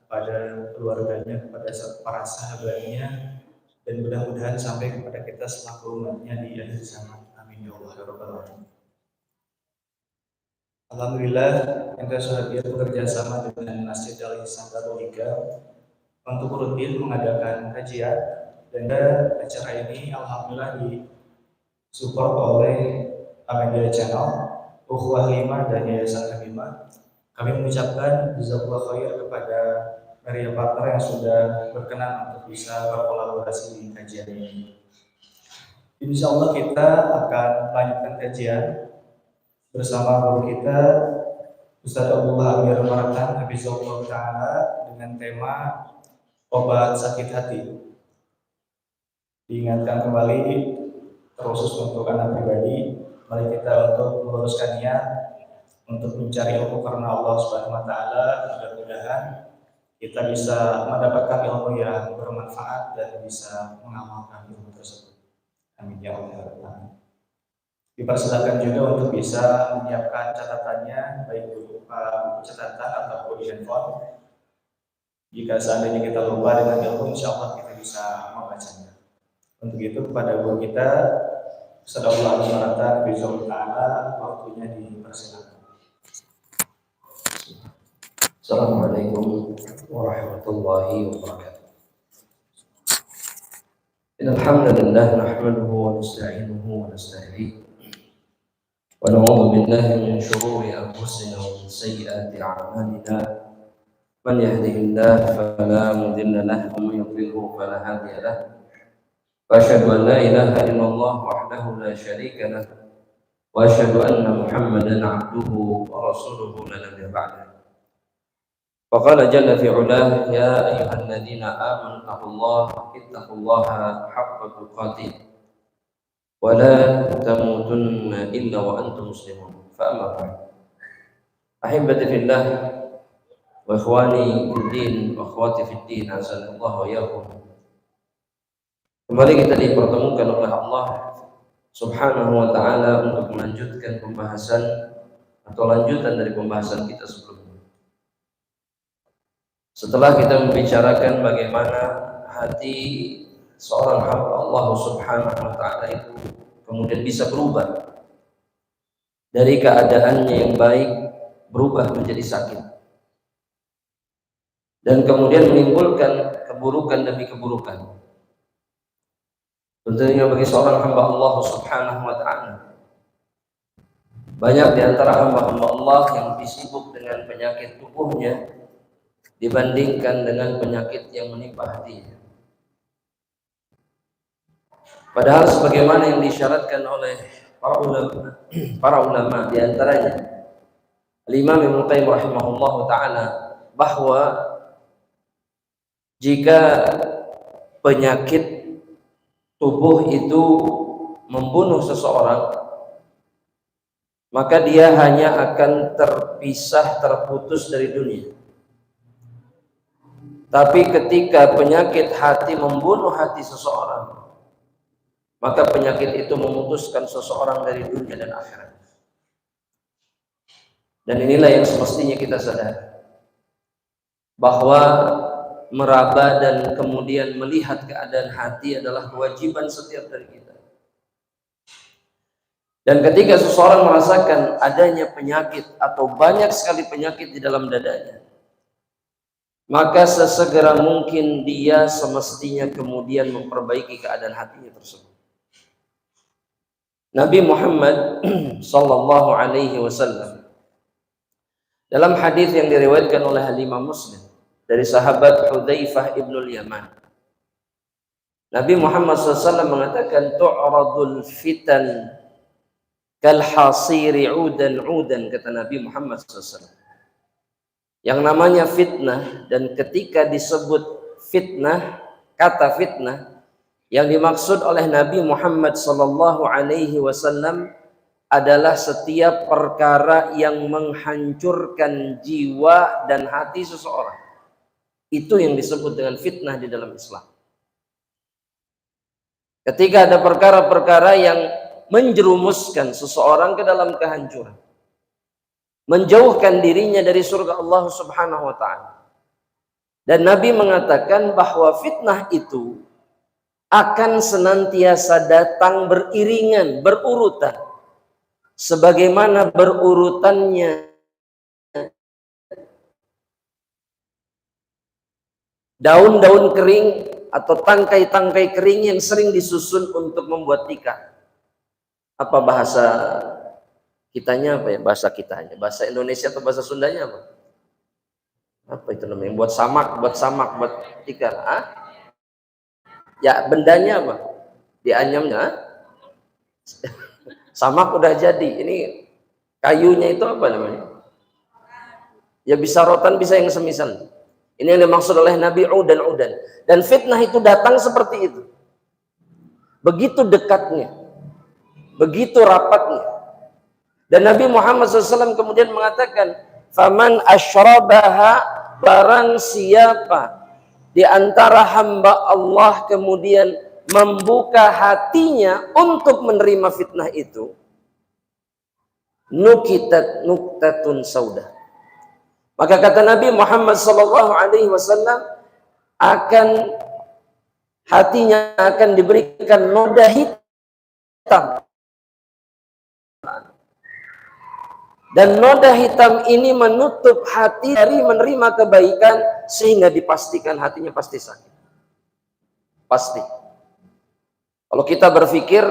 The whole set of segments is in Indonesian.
kepada keluarganya, kepada para sahabatnya, dan mudah-mudahan sampai kepada kita selaku umatnya di akhir zaman. Amin ya Allah ya Rabbal Alamin. Alhamdulillah, kita sudah bekerja sama dengan Masjid Al-Ihsan Darul Hijrah untuk rutin mengadakan kajian, dan acara ini alhamdulillah disupport oleh Media Channel, Ukhuwah 5 dan Yayasan Habibah. Kami mengucapkan jazakallahu khair kepada media partner yang sudah berkenan untuk bisa berkolaborasi di kajian ini. Insya Allah kita akan melanjutkan kajian bersama guru kita Ustaz Abdullah Amir Maratan Hafizahullah Ta'ala dengan tema obat sakit hati. Diingatkan kembali terkhusus untuk anak pribadi, mari kita untuk meluruskan niat untuk mencari ilmu karena Allah Subhanahu wa taala. Mudah-mudahan kita bisa mendapatkan ilmu yang bermanfaat dan bisa mengamalkan ilmu tersebut. Amin ya Allah. Dipersilakan juga untuk bisa menyiapkan catatannya, baik berupa catatan ataupun di handphone. Jika seandainya kita lupa dengan ilmu, insya Allah kita bisa membacanya. Untuk itu kepada guru kita Ustaz Abdullah Maratan Hafizahullah Ta'ala, waktunya dipersilakan. Assalamualaikum warahmatullahi wabarakatuh. Alhamdulillah nahmaduhu wa nasta'inuhu wa nasta'in. Wa na'udzu billahi min shururi anfusina wa min sayyiati a'malina. Man yahdihillahu fala mudilla lahu wa man yudlilhu fala hadiya lahu. Wa asyhadu an la ilaha illallah wahdahu la syarika lahu wa asyhadu anna Muhammadan 'abduhu wa rasuluhu la nabiyya ba'dahu. Faqala jalla fi 'ulah ya ayyuhalladzina amanu taqullaha haqqa tuqatih wa la tamutunna illa wa antum muslimun. Fa amma ba'd. Ahibbati fillah wa ikhwani fid din wa akhwati fid din, azanallahu wa iyyakum. Kembali kita dipertemukan oleh Allah Subhanahu wa taala untuk melanjutkan pembahasan atau lanjutan dari pembahasan kita sebelumnya. Setelah kita membicarakan bagaimana hati seorang hamba Allah Subhanahu wa taala itu kemudian bisa berubah dari keadaannya yang baik berubah menjadi sakit, dan kemudian menimbulkan keburukan demi keburukan. Tentunya bagi seorang hamba Allah Subhanahu wa taala, banyak di antara hamba-hamba Allah yang lebih sibuk dengan penyakit tubuhnya dibandingkan dengan penyakit yang menimpa hatinya. Padahal sebagaimana yang disyaratkan oleh para ulama di antaranya Al-Imam Ibnu Qayyim rahimahullahu taala, bahwa jika penyakit tubuh itu membunuh seseorang, maka dia hanya akan terpisah, terputus dari dunia. Tapi ketika penyakit hati membunuh hati seseorang, maka penyakit itu memutuskan seseorang dari dunia dan akhirat. Dan inilah yang semestinya kita sadari, bahwa meraba dan kemudian melihat keadaan hati adalah kewajiban setiap dari kita. Dan ketika seseorang merasakan adanya penyakit atau banyak sekali penyakit di dalam dadanya, maka sesegera mungkin dia semestinya kemudian memperbaiki keadaan hatinya tersebut. Nabi Muhammad sallallahu alaihi wasallam dalam hadis yang diriwayatkan oleh Imam Muslim dari sahabat Hudzaifah ibnul Yaman, Nabi Muhammad SAW mengatakan, tu'radul fitan kal hasiri udan udan, kata Nabi Muhammad SAW. Yang namanya fitnah, dan ketika disebut fitnah, kata fitnah yang dimaksud oleh Nabi Muhammad sallallahu alaihi wasallam adalah setiap perkara yang menghancurkan jiwa dan hati seseorang. Itu yang disebut dengan fitnah di dalam Islam. Ketika ada perkara-perkara yang menjerumuskan seseorang ke dalam kehancuran, menjauhkan dirinya dari surga Allah Subhanahu wa taala, Dan Nabi mengatakan bahwa fitnah itu akan senantiasa datang beriringan, berurutan. Sebagaimana berurutannya daun-daun kering atau tangkai-tangkai kering yang sering disusun untuk membuat tikar. Apa bahasa kitanya apa ya? Bahasa kitanya, bahasa Indonesia atau bahasa Sundanya apa? Apa itu namanya? Buat samak, buat tikar. Ah? Ya, bendanya apa? Dianyamnya. Samak udah jadi. Ini kayunya itu apa namanya? Ya bisa rotan, bisa yang semisal. Ini yang dimaksud oleh Nabi udan. Dan fitnah itu datang seperti itu. Begitu dekatnya. Begitu rapatnya. Dan Nabi Muhammad SAW kemudian mengatakan, "Faman asyrabaha, barang siapa di antara hamba Allah kemudian membuka hatinya untuk menerima fitnah itu, nukitat nuktatun sauda." Maka kata Nabi Muhammad SAW, hatinya akan diberikan noda hitam. Dan noda hitam ini menutup hati dari menerima kebaikan, sehingga dipastikan hatinya pasti sakit. Pasti. Kalau kita berpikir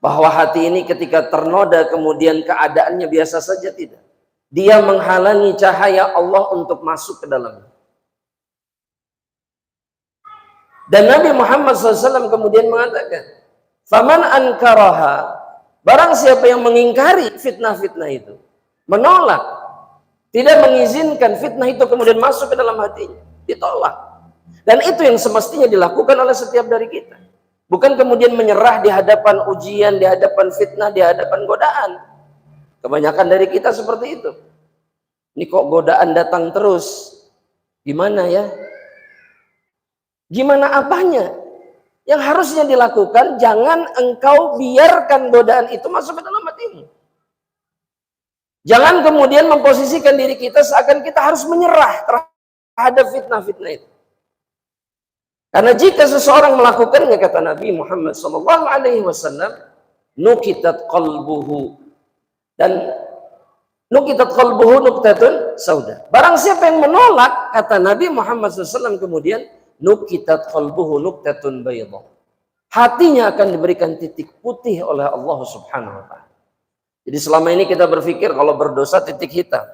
bahwa hati ini ketika ternoda kemudian keadaannya biasa saja, tidak. Dia menghalangi cahaya Allah untuk masuk ke dalamnya. Dan Nabi Muhammad SAW kemudian mengatakan, "Faman ankaraha", barang siapa yang mengingkari fitnah-fitnah itu, menolak, tidak mengizinkan fitnah itu kemudian masuk ke dalam hatinya, ditolak. Dan itu yang semestinya dilakukan oleh setiap dari kita. Bukan kemudian menyerah di hadapan ujian, di hadapan fitnah, di hadapan godaan. Kebanyakan dari kita seperti itu. Ini kok godaan datang terus, gimana ya? Gimana apanya? Yang harusnya dilakukan, jangan engkau biarkan godaan itu masuk ke dalam hatimu. Jangan kemudian memposisikan diri kita seakan kita harus menyerah terhadap fitnah-fitnah itu. Karena jika seseorang melakukannya, kata Nabi Muhammad SAW, nukitat qalbuhu, dan nukitat qalbuhu nuktatun sauda. Barang siapa yang menolak, kata Nabi Muhammad SAW kemudian, nukitat qalbuhu nuktatun bayda. Hatinya akan diberikan titik putih oleh Allah Subhanahu wa ta'ala. Jadi selama ini kita berpikir kalau berdosa titik hitam.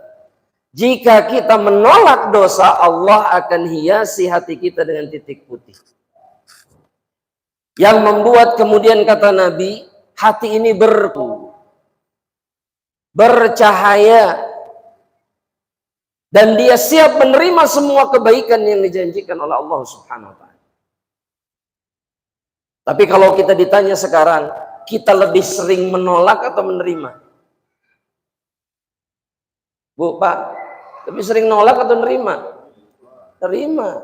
Jika kita menolak dosa, Allah akan hiasi hati kita dengan titik putih. Yang membuat kemudian kata Nabi, hati ini bercahaya. Dan dia siap menerima semua kebaikan yang dijanjikan oleh Allah Subhanahu wa ta'ala. Tapi kalau kita ditanya sekarang, kita lebih sering menolak atau menerima? Bu, Pak, lebih sering nolak atau nerima? Terima.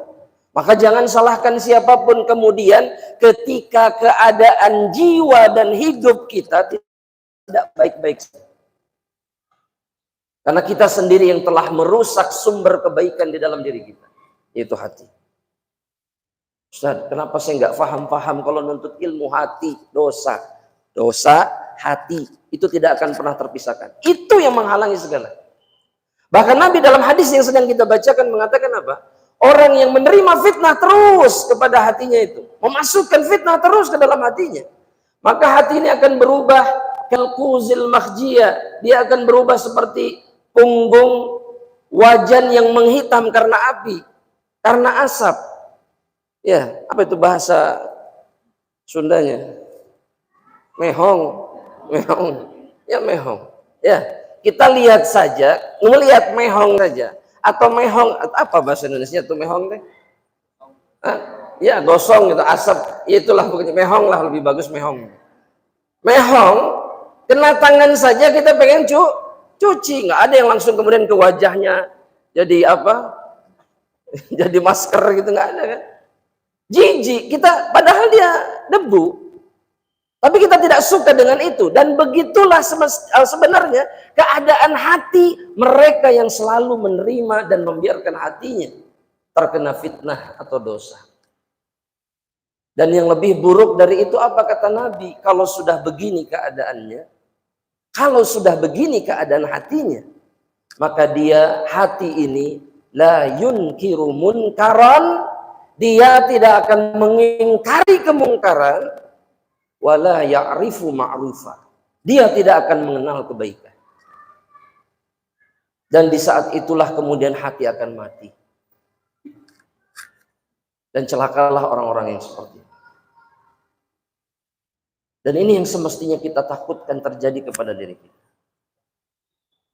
Maka jangan salahkan siapapun kemudian ketika keadaan jiwa dan hidup kita tidak baik-baik. Karena kita sendiri yang telah merusak sumber kebaikan di dalam diri kita, yaitu hati. Ustaz, kenapa saya nggak paham kalau nuntut ilmu hati, dosa, hati, itu tidak akan pernah terpisahkan. Itu yang menghalangi segala. Bahkan Nabi dalam hadis yang sedang kita bacakan mengatakan apa? Orang yang menerima fitnah terus kepada hatinya itu, memasukkan fitnah terus ke dalam hatinya, maka hati ini akan berubah kalkuzil makhjiyah. Dia akan berubah seperti punggung wajan yang menghitam karena api, karena asap. Ya, apa itu bahasa Sundanya? Mehong. Ya, mehong. Ya. Kita lihat saja, melihat mehong saja, atau mehong, apa bahasa Indonesia itu mehong teh? Ya gosong gitu, asap, itulah pokoknya mehong lah, lebih bagus mehong. Mehong, kena tangan saja kita pengen cuci, nggak ada yang langsung kemudian ke wajahnya jadi apa? Jadi masker gitu, nggak ada kan? Jijik kita, padahal dia debu. Tapi kita tidak suka dengan itu. Dan begitulah sebenarnya keadaan hati mereka yang selalu menerima dan membiarkan hatinya terkena fitnah atau dosa. Dan yang lebih buruk dari itu apa kata Nabi? Kalau sudah begini keadaannya, kalau sudah begini keadaan hatinya, maka dia hati ini la yunkiru munkaran, dia tidak akan mengingkari kemungkaran, wala ya'rifu ma'rufa, dia tidak akan mengenal kebaikan. Dan di saat itulah kemudian hati akan mati. Dan celakalah orang-orang yang seperti itu. Dan ini yang semestinya kita takutkan terjadi kepada diri kita.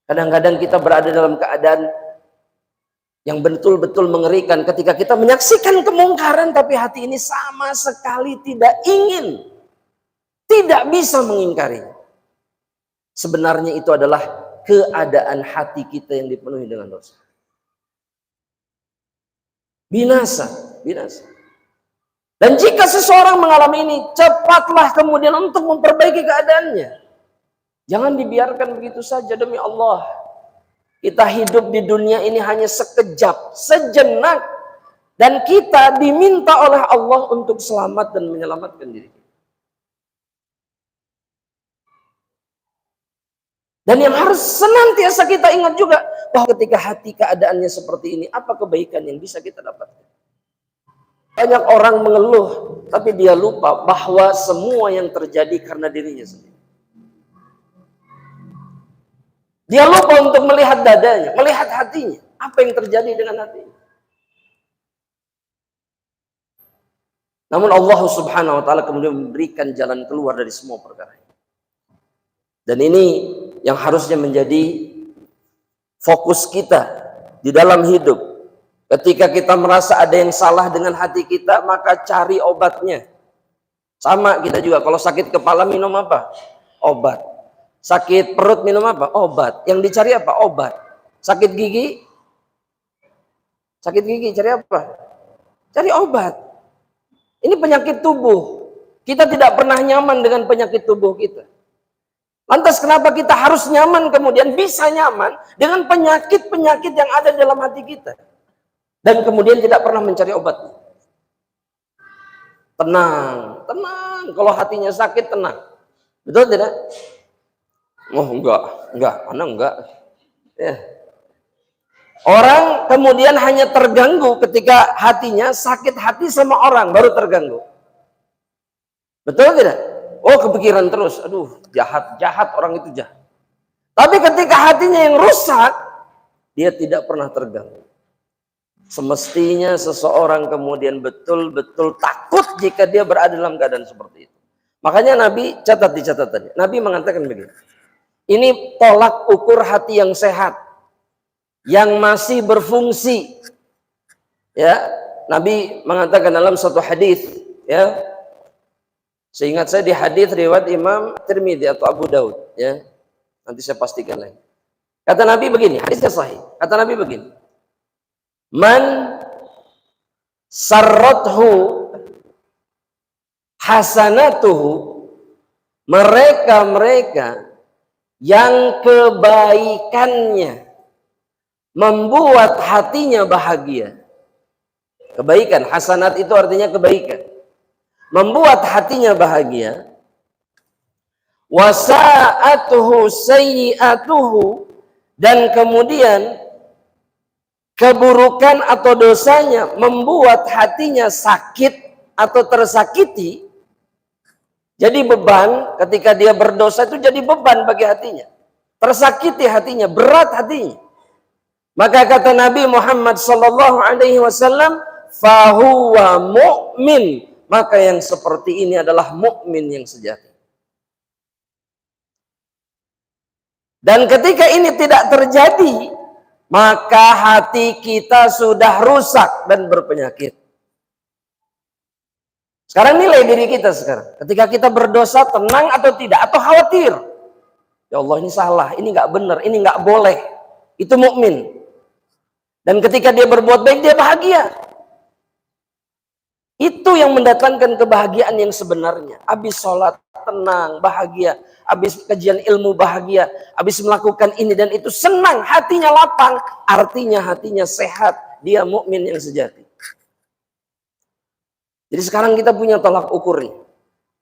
Kadang-kadang kita berada dalam keadaan yang betul-betul mengerikan ketika kita menyaksikan kemungkaran, tapi hati ini sama sekali tidak ingin, tidak bisa mengingkarinya. Sebenarnya itu adalah keadaan hati kita yang dipenuhi dengan dosa. Binasa. Dan jika seseorang mengalami ini, cepatlah kemudian untuk memperbaiki keadaannya. Jangan dibiarkan begitu saja, demi Allah. Kita hidup di dunia ini hanya sekejap, sejenak. Dan kita diminta oleh Allah untuk selamat dan menyelamatkan diri. Dan yang harus senantiasa kita ingat juga, bahwa ketika hati keadaannya seperti ini, apa kebaikan yang bisa kita dapatkan? Banyak orang mengeluh, tapi dia lupa bahwa semua yang terjadi karena dirinya sendiri. Dia lupa untuk melihat dadanya, melihat hatinya. Apa yang terjadi dengan hatinya? Namun Allah Subhanahu wa ta'ala kemudian memberikan jalan keluar dari semua perkara ini. Dan ini yang harusnya menjadi fokus kita di dalam hidup. Ketika kita merasa ada yang salah dengan hati kita, maka cari obatnya. Sama kita juga, kalau sakit kepala minum apa? Obat. Sakit perut minum apa? Obat. Yang dicari apa? Obat. Sakit gigi? Sakit gigi cari apa? Cari obat. Ini penyakit tubuh. Kita tidak pernah nyaman dengan penyakit tubuh kita. Lantas kenapa kita harus nyaman, kemudian bisa nyaman dengan penyakit-penyakit yang ada dalam hati kita? Dan kemudian tidak pernah mencari obatnya. Tenang. Kalau hatinya sakit, tenang. Betul tidak? Oh enggak. Mana enggak? Ya. Orang kemudian hanya terganggu ketika hatinya sakit hati sama orang, baru terganggu. Betul tidak? Oh kepikiran terus, aduh jahat orang itu jahat. Tapi ketika hatinya yang rusak, dia tidak pernah terganggu. Semestinya seseorang kemudian betul-betul takut jika dia berada dalam keadaan seperti itu. Makanya Nabi, catat di catatannya, Nabi mengatakan begini, ini tolak ukur hati yang sehat, yang masih berfungsi. Ya, Nabi mengatakan dalam satu hadis, ya, seingat saya di hadis riwayat Imam Tirmidzi atau Abu Daud, ya. Nanti saya pastikan lagi. Kata Nabi begini, hadisnya sahih. Kata Nabi begini, man sarrathu hasanatuhu, mereka yang kebaikannya membuat hatinya bahagia. Kebaikan, hasanat itu artinya kebaikan. Membuat hatinya bahagia. Wasa'atuhu sayyi'atuhu, dan kemudian keburukan atau dosanya membuat hatinya sakit atau tersakiti. Jadi beban, ketika dia berdosa itu jadi beban bagi hatinya. Tersakiti hatinya, berat hatinya. Maka kata Nabi Muhammad SAW, fahuwa mu'min, maka yang seperti ini adalah mukmin yang sejati. Dan ketika ini tidak terjadi, maka hati kita sudah rusak dan berpenyakit. Sekarang nilai diri kita sekarang. Ketika kita berdosa, tenang atau tidak, atau khawatir. Ya Allah, ini salah, ini nggak benar, ini nggak boleh. Itu mukmin. Dan ketika dia berbuat baik, dia bahagia. Itu yang mendatangkan kebahagiaan yang sebenarnya. Habis sholat, tenang, bahagia. Habis kajian ilmu, bahagia. Habis melakukan ini dan itu, senang, hatinya lapang. Artinya hatinya sehat. dia mukmin yang sejati. Jadi sekarang kita punya tolak ukurnya.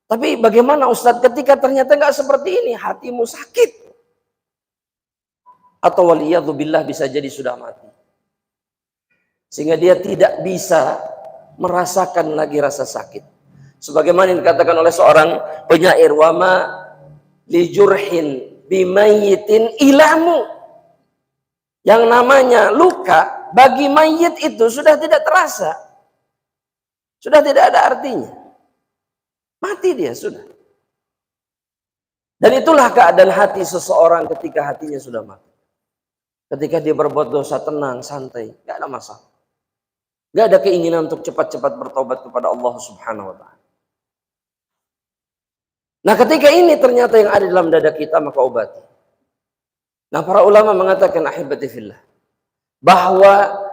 Tapi bagaimana Ustadz ketika ternyata nggak seperti ini, hatimu sakit, atau waliyadzubillah bisa jadi sudah mati, sehingga dia tidak bisa merasakan lagi rasa sakit. Sebagaimana yang dikatakan oleh seorang penyair, wama lijurhin bimayyitin ilamu, yang namanya luka bagi mayit itu sudah tidak terasa, sudah tidak ada artinya, mati dia sudah. Dan itulah keadaan hati seseorang ketika hatinya sudah mati. Ketika dia berbuat dosa, tenang, santai, gak ada masalah, gak ada keinginan untuk cepat-cepat bertobat kepada Allah Subhanahu wa ta'ala. Nah ketika ini ternyata yang ada dalam dada kita, maka obati. Nah para ulama mengatakan ahibati fillah, bahwa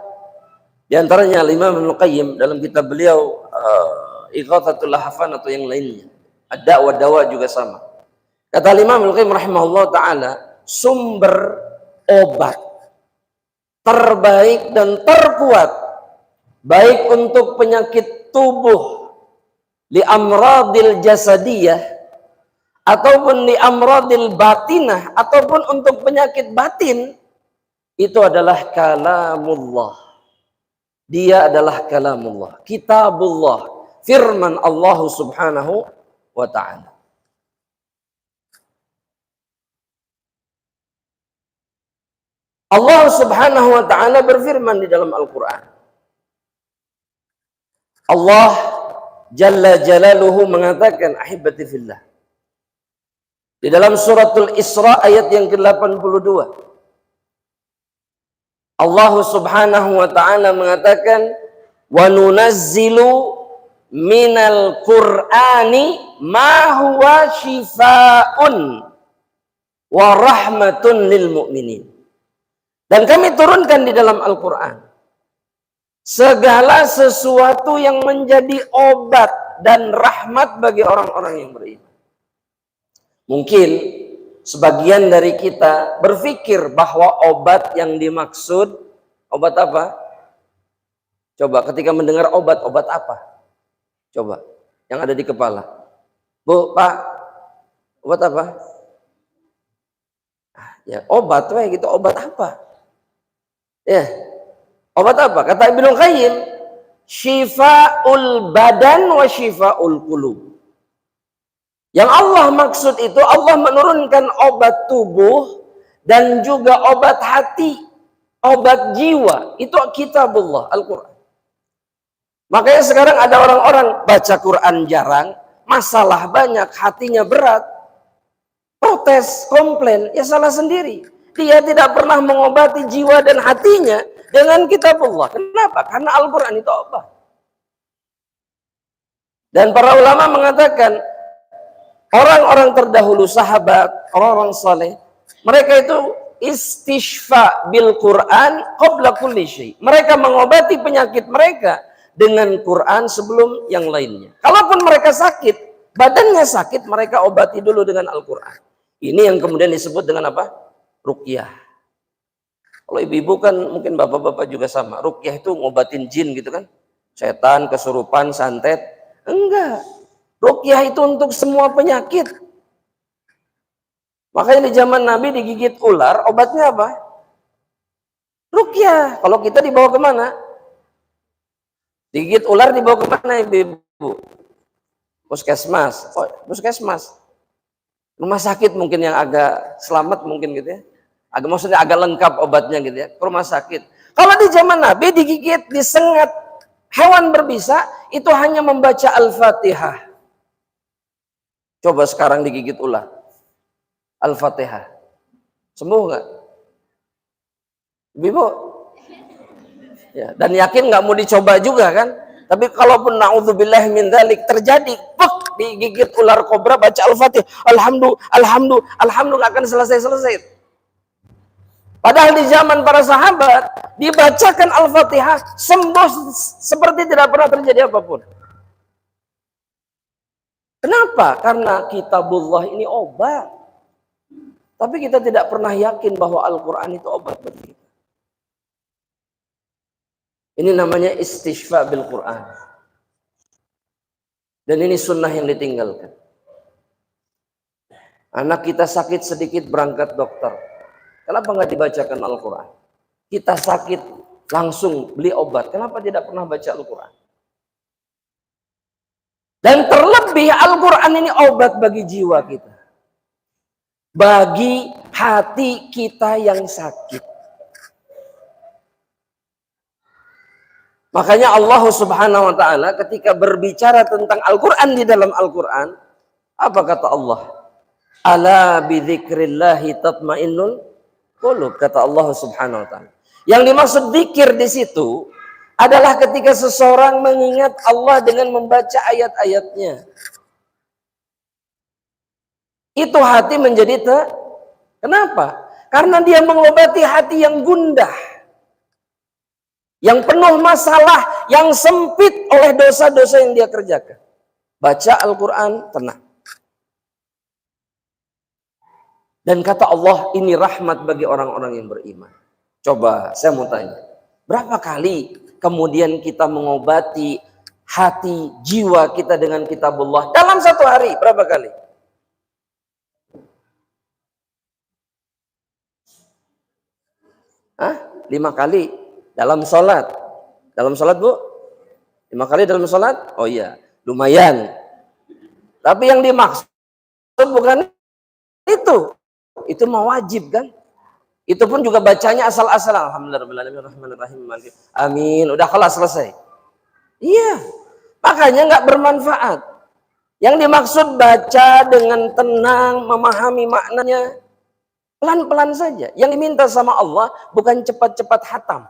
diantaranya Imam Ibnu Qayyim dalam kitab beliau Ighathatul Lahfan atau yang lainnya, Ad-Da' Dawa juga sama. Kata Imam Ibnu Qayyim rahimahullah ta'ala, sumber obat terbaik dan terkuat baik untuk penyakit tubuh li amradil jasadiyah ataupun li amradil batinah, ataupun untuk penyakit batin, itu adalah kalamullah. Dia adalah kalamullah, kitabullah, firman Allah Subhanahu wa ta'ala. Allah Subhanahu wa ta'ala berfirman di dalam Al-Quran. Allah Jalla Jalaluhu mengatakan ahibati fillah di dalam suratul Isra ayat yang ke-82. Allah Subhanahu wa ta'ala mengatakan, wa nunazzilu minal Qur'ani ma huwa shifaa'un wa rahmatun lil mu'minin. Dan kami turunkan di dalam Al-Quran segala sesuatu yang menjadi obat dan rahmat bagi orang-orang yang beriman. Mungkin sebagian dari kita berpikir bahwa obat yang dimaksud obat apa? Coba ketika mendengar obat, obat apa? Coba yang ada di kepala. Bu, Pak, obat apa? Ya obat, gitu. Obat apa? Ya, obat apa? Kata Ibnu Qayyim, syifa'ul badan wa syifa'ul qulub. Yang Allah maksud itu Allah menurunkan obat tubuh dan juga obat hati, obat jiwa. Itu kitabullah, Al-Quran. Makanya sekarang ada orang-orang baca Quran jarang, masalah banyak, hatinya berat, protes, komplain, ya salah sendiri. Dia tidak pernah mengobati jiwa dan hatinya dengan kitabullah. Kenapa? Karena Al-Quran itu obat. Dan para ulama mengatakan, orang-orang terdahulu, sahabat, orang-orang saleh, mereka itu istishfa bil Quran qabla kulli syai. Mereka mengobati penyakit mereka dengan Quran sebelum yang lainnya. Kalaupun mereka sakit, badannya sakit, mereka obati dulu dengan Al-Quran. Ini yang kemudian disebut dengan apa? Ruqyah. Kalau ibu-ibu kan mungkin bapak-bapak juga sama. Ruqyah itu ngobatin jin gitu kan? Setan, kesurupan, santet. Enggak. Ruqyah itu untuk semua penyakit. Makanya di zaman Nabi digigit ular, obatnya apa? Ruqyah. Kalau kita dibawa kemana? Digigit ular dibawa kemana ibu-ibu? Puskesmas. Oh, puskesmas. Rumah sakit mungkin yang agak selamat mungkin gitu ya. Maksudnya agak lengkap obatnya gitu ya. Ke rumah sakit. Kalau di zaman Nabi digigit, disengat hewan berbisa, itu hanya membaca Al-Fatihah. Coba sekarang digigit ular, Al-Fatihah, sembuh nggak? Ibu? Ya, dan yakin nggak mau dicoba juga kan? Tapi kalaupun na'udzubillah min dzalik terjadi, digigit ular kobra, baca Al-Fatihah, alhamdulillah nggak akan selesai. Padahal di zaman para sahabat dibacakan Al-Fatihah, sembuh seperti tidak pernah terjadi apapun. Kenapa? Karena kitabullah ini obat. Tapi kita tidak pernah yakin bahwa Al-Quran itu obat bagi kita. Ini namanya istishfa bil Quran. Dan ini sunnah yang ditinggalkan. Anak kita sakit sedikit berangkat dokter. Kenapa nggak dibacakan Al-Quran? Kita sakit langsung beli obat. Kenapa tidak pernah baca Al-Quran? Dan terlebih Al-Quran ini obat bagi jiwa kita. Bagi hati kita yang sakit. Makanya Allah Subhanahu wa taala ketika berbicara tentang Al-Quran di dalam Al-Quran, apa kata Allah? Ala bidzikrillahi tatmainnul qulub, kata Allah Subhanahu wa taala. Yang dimaksud zikir di situ adalah ketika seseorang mengingat Allah dengan membaca ayat-ayatnya. Itu hati menjadi kenapa? Karena dia mengobati hati yang gundah, yang penuh masalah, yang sempit oleh dosa-dosa yang dia kerjakan. Baca Al-Quran, tenang. Dan kata Allah, ini rahmat bagi orang-orang yang beriman. Coba, saya mau tanya. Berapa kali kemudian kita mengobati hati, jiwa kita dengan kitabullah? Dalam satu hari, berapa kali? Hah? 5 kali dalam sholat. Dalam sholat, Bu? 5 kali dalam sholat? Oh iya, lumayan. Tapi yang dimaksud bukan itu. Itu mau wajib kan? Itu pun juga bacanya asal-asal. Alhamdulillahirrahmanirrahim. Amin. Udah kelas selesai. Iya. Makanya nggak bermanfaat. Yang dimaksud baca dengan tenang, memahami maknanya. Pelan-pelan saja. Yang diminta sama Allah bukan cepat-cepat hatam.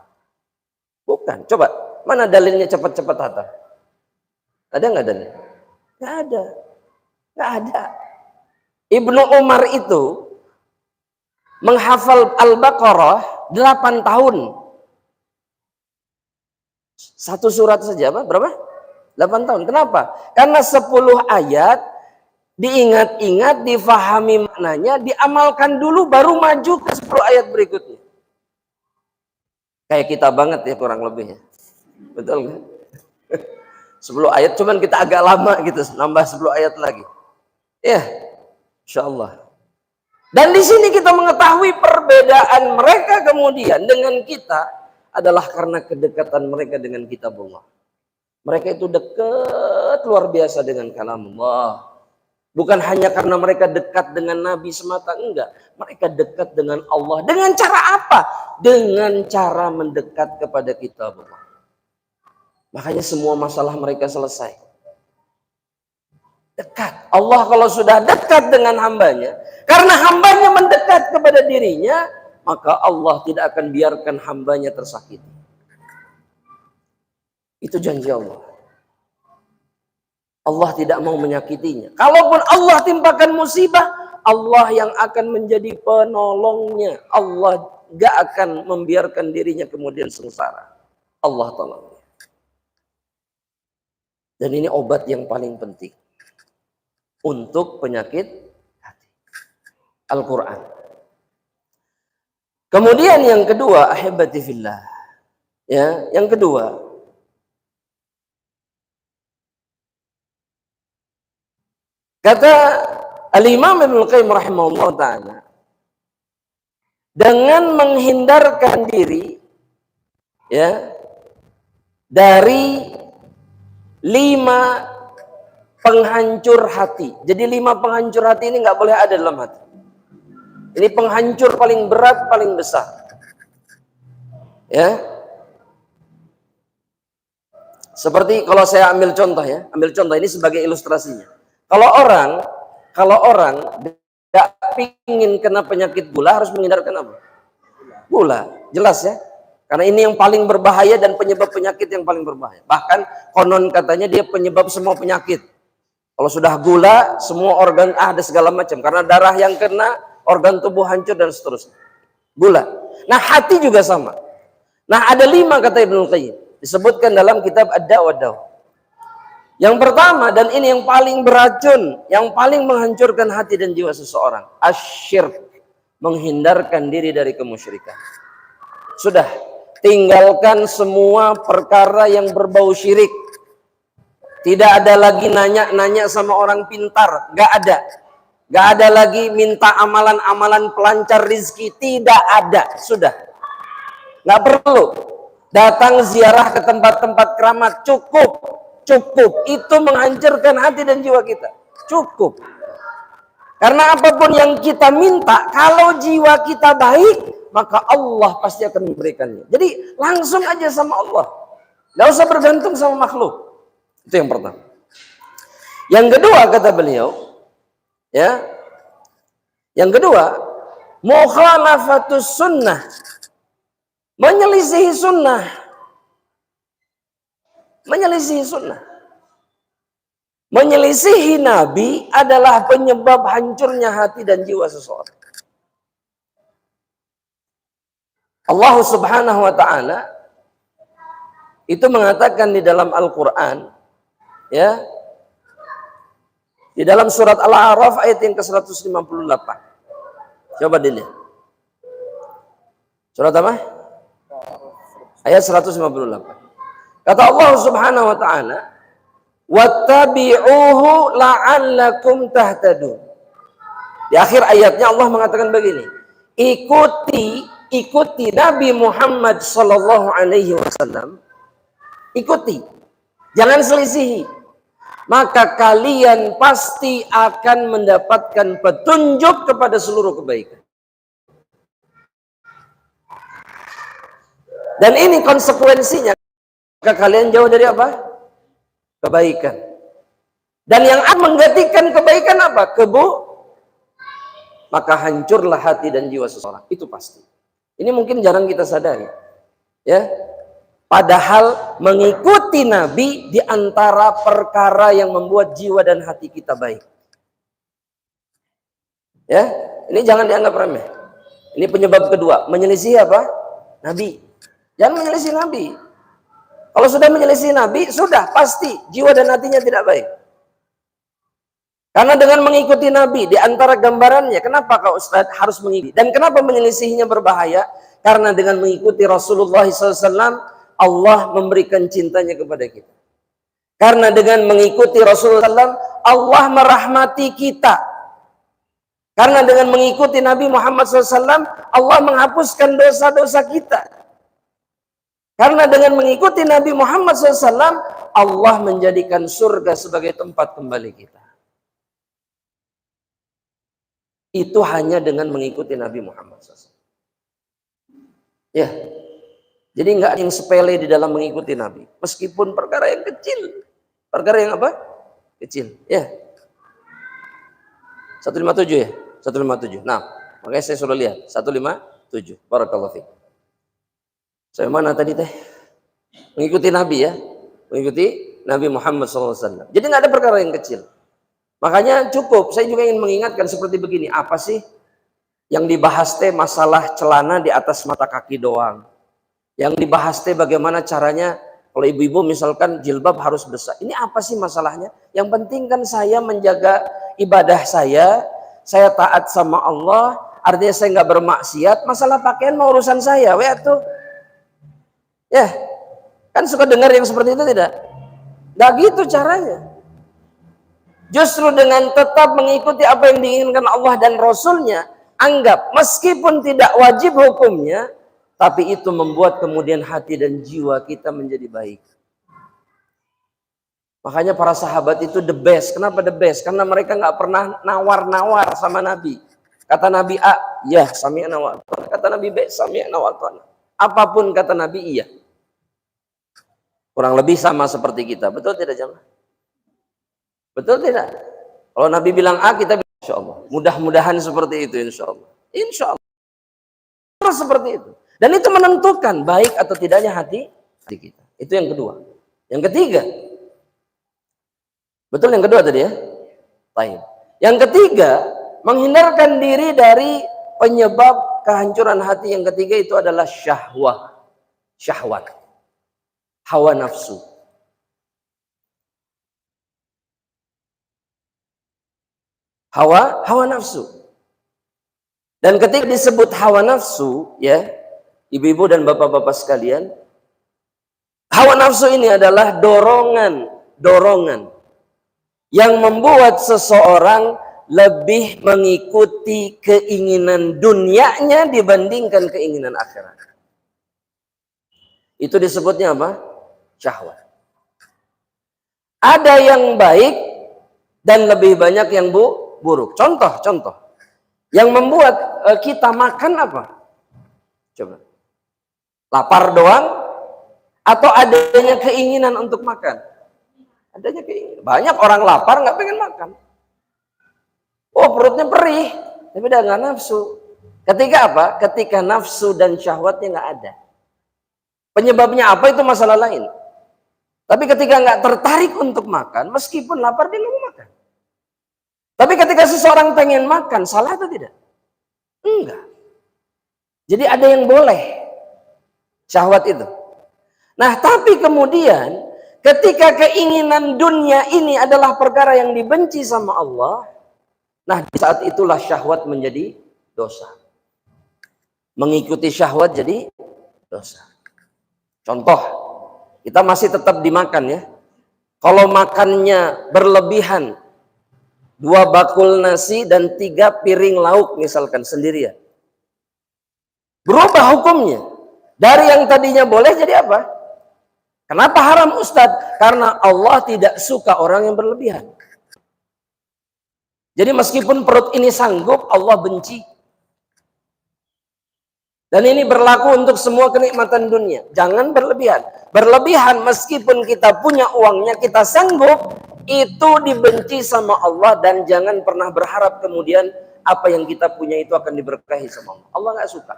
Bukan. Coba. Mana dalilnya cepat-cepat hatam? Ada nggak dalil? Nggak ada. Nggak ada. Ibnu Umar itu menghafal Al-Baqarah 8 tahun. Satu surat saja, apa? Berapa? 8 tahun. Kenapa? Karena 10 ayat diingat-ingat, difahami maknanya, diamalkan dulu, baru maju ke 10 ayat berikutnya. Kayak kita banget ya kurang lebih ya. Betul nggak? 10 ayat, cuman kita agak lama gitu, nambah 10 ayat lagi. Ya, insya Allah. Dan di sini kita mengetahui perbedaan mereka kemudian dengan kita adalah karena kedekatan mereka dengan kitabullah. Mereka itu dekat luar biasa dengan kalamullah. Bukan hanya karena mereka dekat dengan Nabi semata, enggak. Mereka dekat dengan Allah. Dengan cara apa? Dengan cara mendekat kepada kitabullah. Makanya semua masalah mereka selesai. Dekat. Allah kalau sudah dekat dengan hambanya, karena hambanya mendekat kepada dirinya, maka Allah tidak akan biarkan hambanya tersakiti. Itu janji Allah. Allah tidak mau menyakitinya. Kalaupun Allah timpakan musibah, Allah yang akan menjadi penolongnya. Allah gak akan membiarkan dirinya kemudian sengsara. Allah tolong. Dan ini obat yang paling penting untuk penyakit hati. Al-Quran. Kemudian yang kedua, ahibati fillah. Ya, yang kedua, kata Al-Imam Ibnu Qayyim rahimahullah ta'ala, dengan menghindarkan diri ya dari 5 penghancur hati. Jadi 5 penghancur hati ini nggak boleh ada dalam hati. Ini penghancur paling berat, paling besar. Ya. Seperti kalau saya ambil contoh ya, ambil contoh ini sebagai ilustrasinya. Kalau orang nggak pingin kena penyakit gula, harus menghindarkan apa? Gula, jelas ya. Karena ini yang paling berbahaya dan penyebab penyakit yang paling berbahaya. Bahkan konon katanya dia penyebab semua penyakit. Kalau sudah gula, semua organ ada segala macam. Karena darah yang kena, organ tubuh hancur dan seterusnya. Gula. Nah hati juga sama. Nah ada 5 kata Ibnu Qayyim. Disebutkan dalam kitab Ad-Da' wa Dawa. Yang pertama, dan ini yang paling beracun, yang paling menghancurkan hati dan jiwa seseorang. Asyirk. Menghindarkan diri dari kemusyrikan. Sudah. tinggalkan semua perkara yang berbau syirik. Tidak ada lagi nanya-nanya sama orang pintar, nggak ada. Nggak ada lagi minta amalan-amalan pelancar rizki, tidak ada, sudah. Nggak perlu datang ziarah ke tempat-tempat keramat, cukup. Itu menghancurkan hati dan jiwa kita, cukup. Karena apapun yang kita minta, kalau jiwa kita baik, maka Allah pasti akan memberikannya. Jadi langsung aja sama Allah, nggak usah bergantung sama makhluk. Itu yang pertama. Yang kedua kata beliau, ya, yang kedua, mukhalafatus sunnah, menyelisihi sunnah, menyelisihi sunnah. Menyelisihi Nabi adalah penyebab hancurnya hati dan jiwa seseorang. Allah Subhanahu wa taala itu mengatakan di dalam Al-Qur'an, ya, di dalam surat Al-A'raf ayat yang ke-158. Coba dilihat. Surat apa? Ayat 158. Kata Allah Subhanahu wa taala, wattabi'uhu la'allakum tahtadun. Di akhir ayatnya Allah mengatakan begini, ikuti Nabi Muhammad sallallahu alaihi wasallam, ikuti, jangan selisihi, maka kalian pasti akan mendapatkan petunjuk kepada seluruh kebaikan. Dan ini konsekuensinya, maka kalian jauh dari apa? Kebaikan. Dan yang akan menggantikan kebaikan apa? Maka hancurlah hati dan jiwa seseorang. Itu pasti. Ini mungkin jarang kita sadari. Ya. Padahal mengikuti Nabi di antara perkara yang membuat jiwa dan hati kita baik. Ya, ini jangan dianggap remeh. Ini penyebab kedua, menyelisih apa? Nabi. Jangan menyelisih Nabi. Kalau sudah menyelisih Nabi, sudah pasti jiwa dan hatinya tidak baik. Karena dengan mengikuti Nabi, di antara gambarannya, kenapa kau Ustaz harus mengikuti? Dan kenapa menyelisihinya berbahaya? Karena dengan mengikuti Rasulullah SAW, Allah memberikan cintanya kepada kita. Karena dengan mengikuti Rasulullah SAW, Allah merahmati kita. Karena dengan mengikuti Nabi Muhammad SAW, Allah menghapuskan dosa-dosa kita. Karena dengan mengikuti Nabi Muhammad SAW, Allah menjadikan surga sebagai tempat kembali kita. Itu hanya dengan mengikuti Nabi Muhammad SAW. Ya, jadi nggak ada yang sepele di dalam mengikuti Nabi. Meskipun perkara yang kecil. Perkara yang apa? Kecil. Ya. 157 ya? 157. Nah, makanya saya suruh lihat. 157. Barakallahu fiik. Saya mana tadi teh? Mengikuti Nabi ya. Mengikuti Nabi Muhammad SAW. Jadi nggak ada perkara yang kecil. Makanya cukup. Saya juga ingin mengingatkan seperti begini. Apa sih yang dibahas teh masalah celana di atas mata kaki doang. Yang dibahas teh bagaimana caranya kalau ibu-ibu misalkan jilbab harus besar. Ini apa sih masalahnya? Yang penting kan saya menjaga ibadah saya taat sama Allah, artinya saya nggak bermaksiat. Masalah pakaian mau urusan saya, tuh. Ya, kan suka dengar yang seperti itu tidak? Nggak gitu caranya. Justru dengan tetap mengikuti apa yang diinginkan Allah dan Rasulnya, anggap meskipun tidak wajib hukumnya, tapi itu membuat kemudian hati dan jiwa kita menjadi baik. Makanya para sahabat itu the best. Kenapa the best? Karena mereka nggak pernah nawar-nawar sama Nabi. Kata Nabi A, ya sami'na wa ata'na. Kata Nabi B, sami'na wa ata'na. Apapun kata Nabi, iya. Kurang lebih sama seperti kita. Betul tidak jemaah? Betul tidak? Kalau Nabi bilang A, kita bilang insya Allah. Mudah-mudahan seperti itu insya Allah. Insya Allah. Seperti itu. Dan itu menentukan baik atau tidaknya hati kita. Itu yang kedua. Yang ketiga. Betul yang kedua tadi ya? Baik. Yang ketiga, menghindarkan diri dari penyebab kehancuran hati. Yang ketiga itu adalah syahwat. Syahwat. Hawa nafsu. Hawa nafsu. Dan ketika disebut hawa nafsu, ya, Ibu-ibu dan bapak-bapak sekalian, hawa nafsu ini adalah dorongan yang membuat seseorang lebih mengikuti keinginan dunianya dibandingkan keinginan akhirat. Itu disebutnya apa? Syahwat. Ada yang baik dan lebih banyak yang buruk. Contoh. Yang membuat kita makan apa? Coba. Lapar doang? Atau adanya keinginan untuk makan? Adanya keinginan. Banyak orang lapar nggak pengen makan. Oh, perutnya perih, tapi udah nggak nafsu. Ketika apa? Ketika nafsu dan syahwatnya nggak ada. Penyebabnya apa itu masalah lain. Tapi ketika nggak tertarik untuk makan, meskipun lapar dia nggak mau makan. Tapi ketika seseorang pengen makan, salah atau tidak? Enggak. Jadi ada yang boleh syahwat itu. Nah, tapi kemudian ketika keinginan dunia ini adalah perkara yang dibenci sama Allah, nah di saat itulah syahwat menjadi dosa. Mengikuti syahwat jadi dosa. Contoh, kita masih tetap dimakan ya. Kalau makannya berlebihan, 2 bakul nasi dan 3 piring lauk misalkan sendirian. Berubah hukumnya. Dari yang tadinya boleh jadi apa? Kenapa haram Ustadz? Karena Allah tidak suka orang yang berlebihan. Jadi meskipun perut ini sanggup, Allah benci. Dan ini berlaku untuk semua kenikmatan dunia. Jangan berlebihan. Berlebihan meskipun kita punya uangnya, kita sanggup, itu dibenci sama Allah. Dan jangan pernah berharap kemudian apa yang kita punya itu akan diberkahi sama Allah. Allah nggak suka.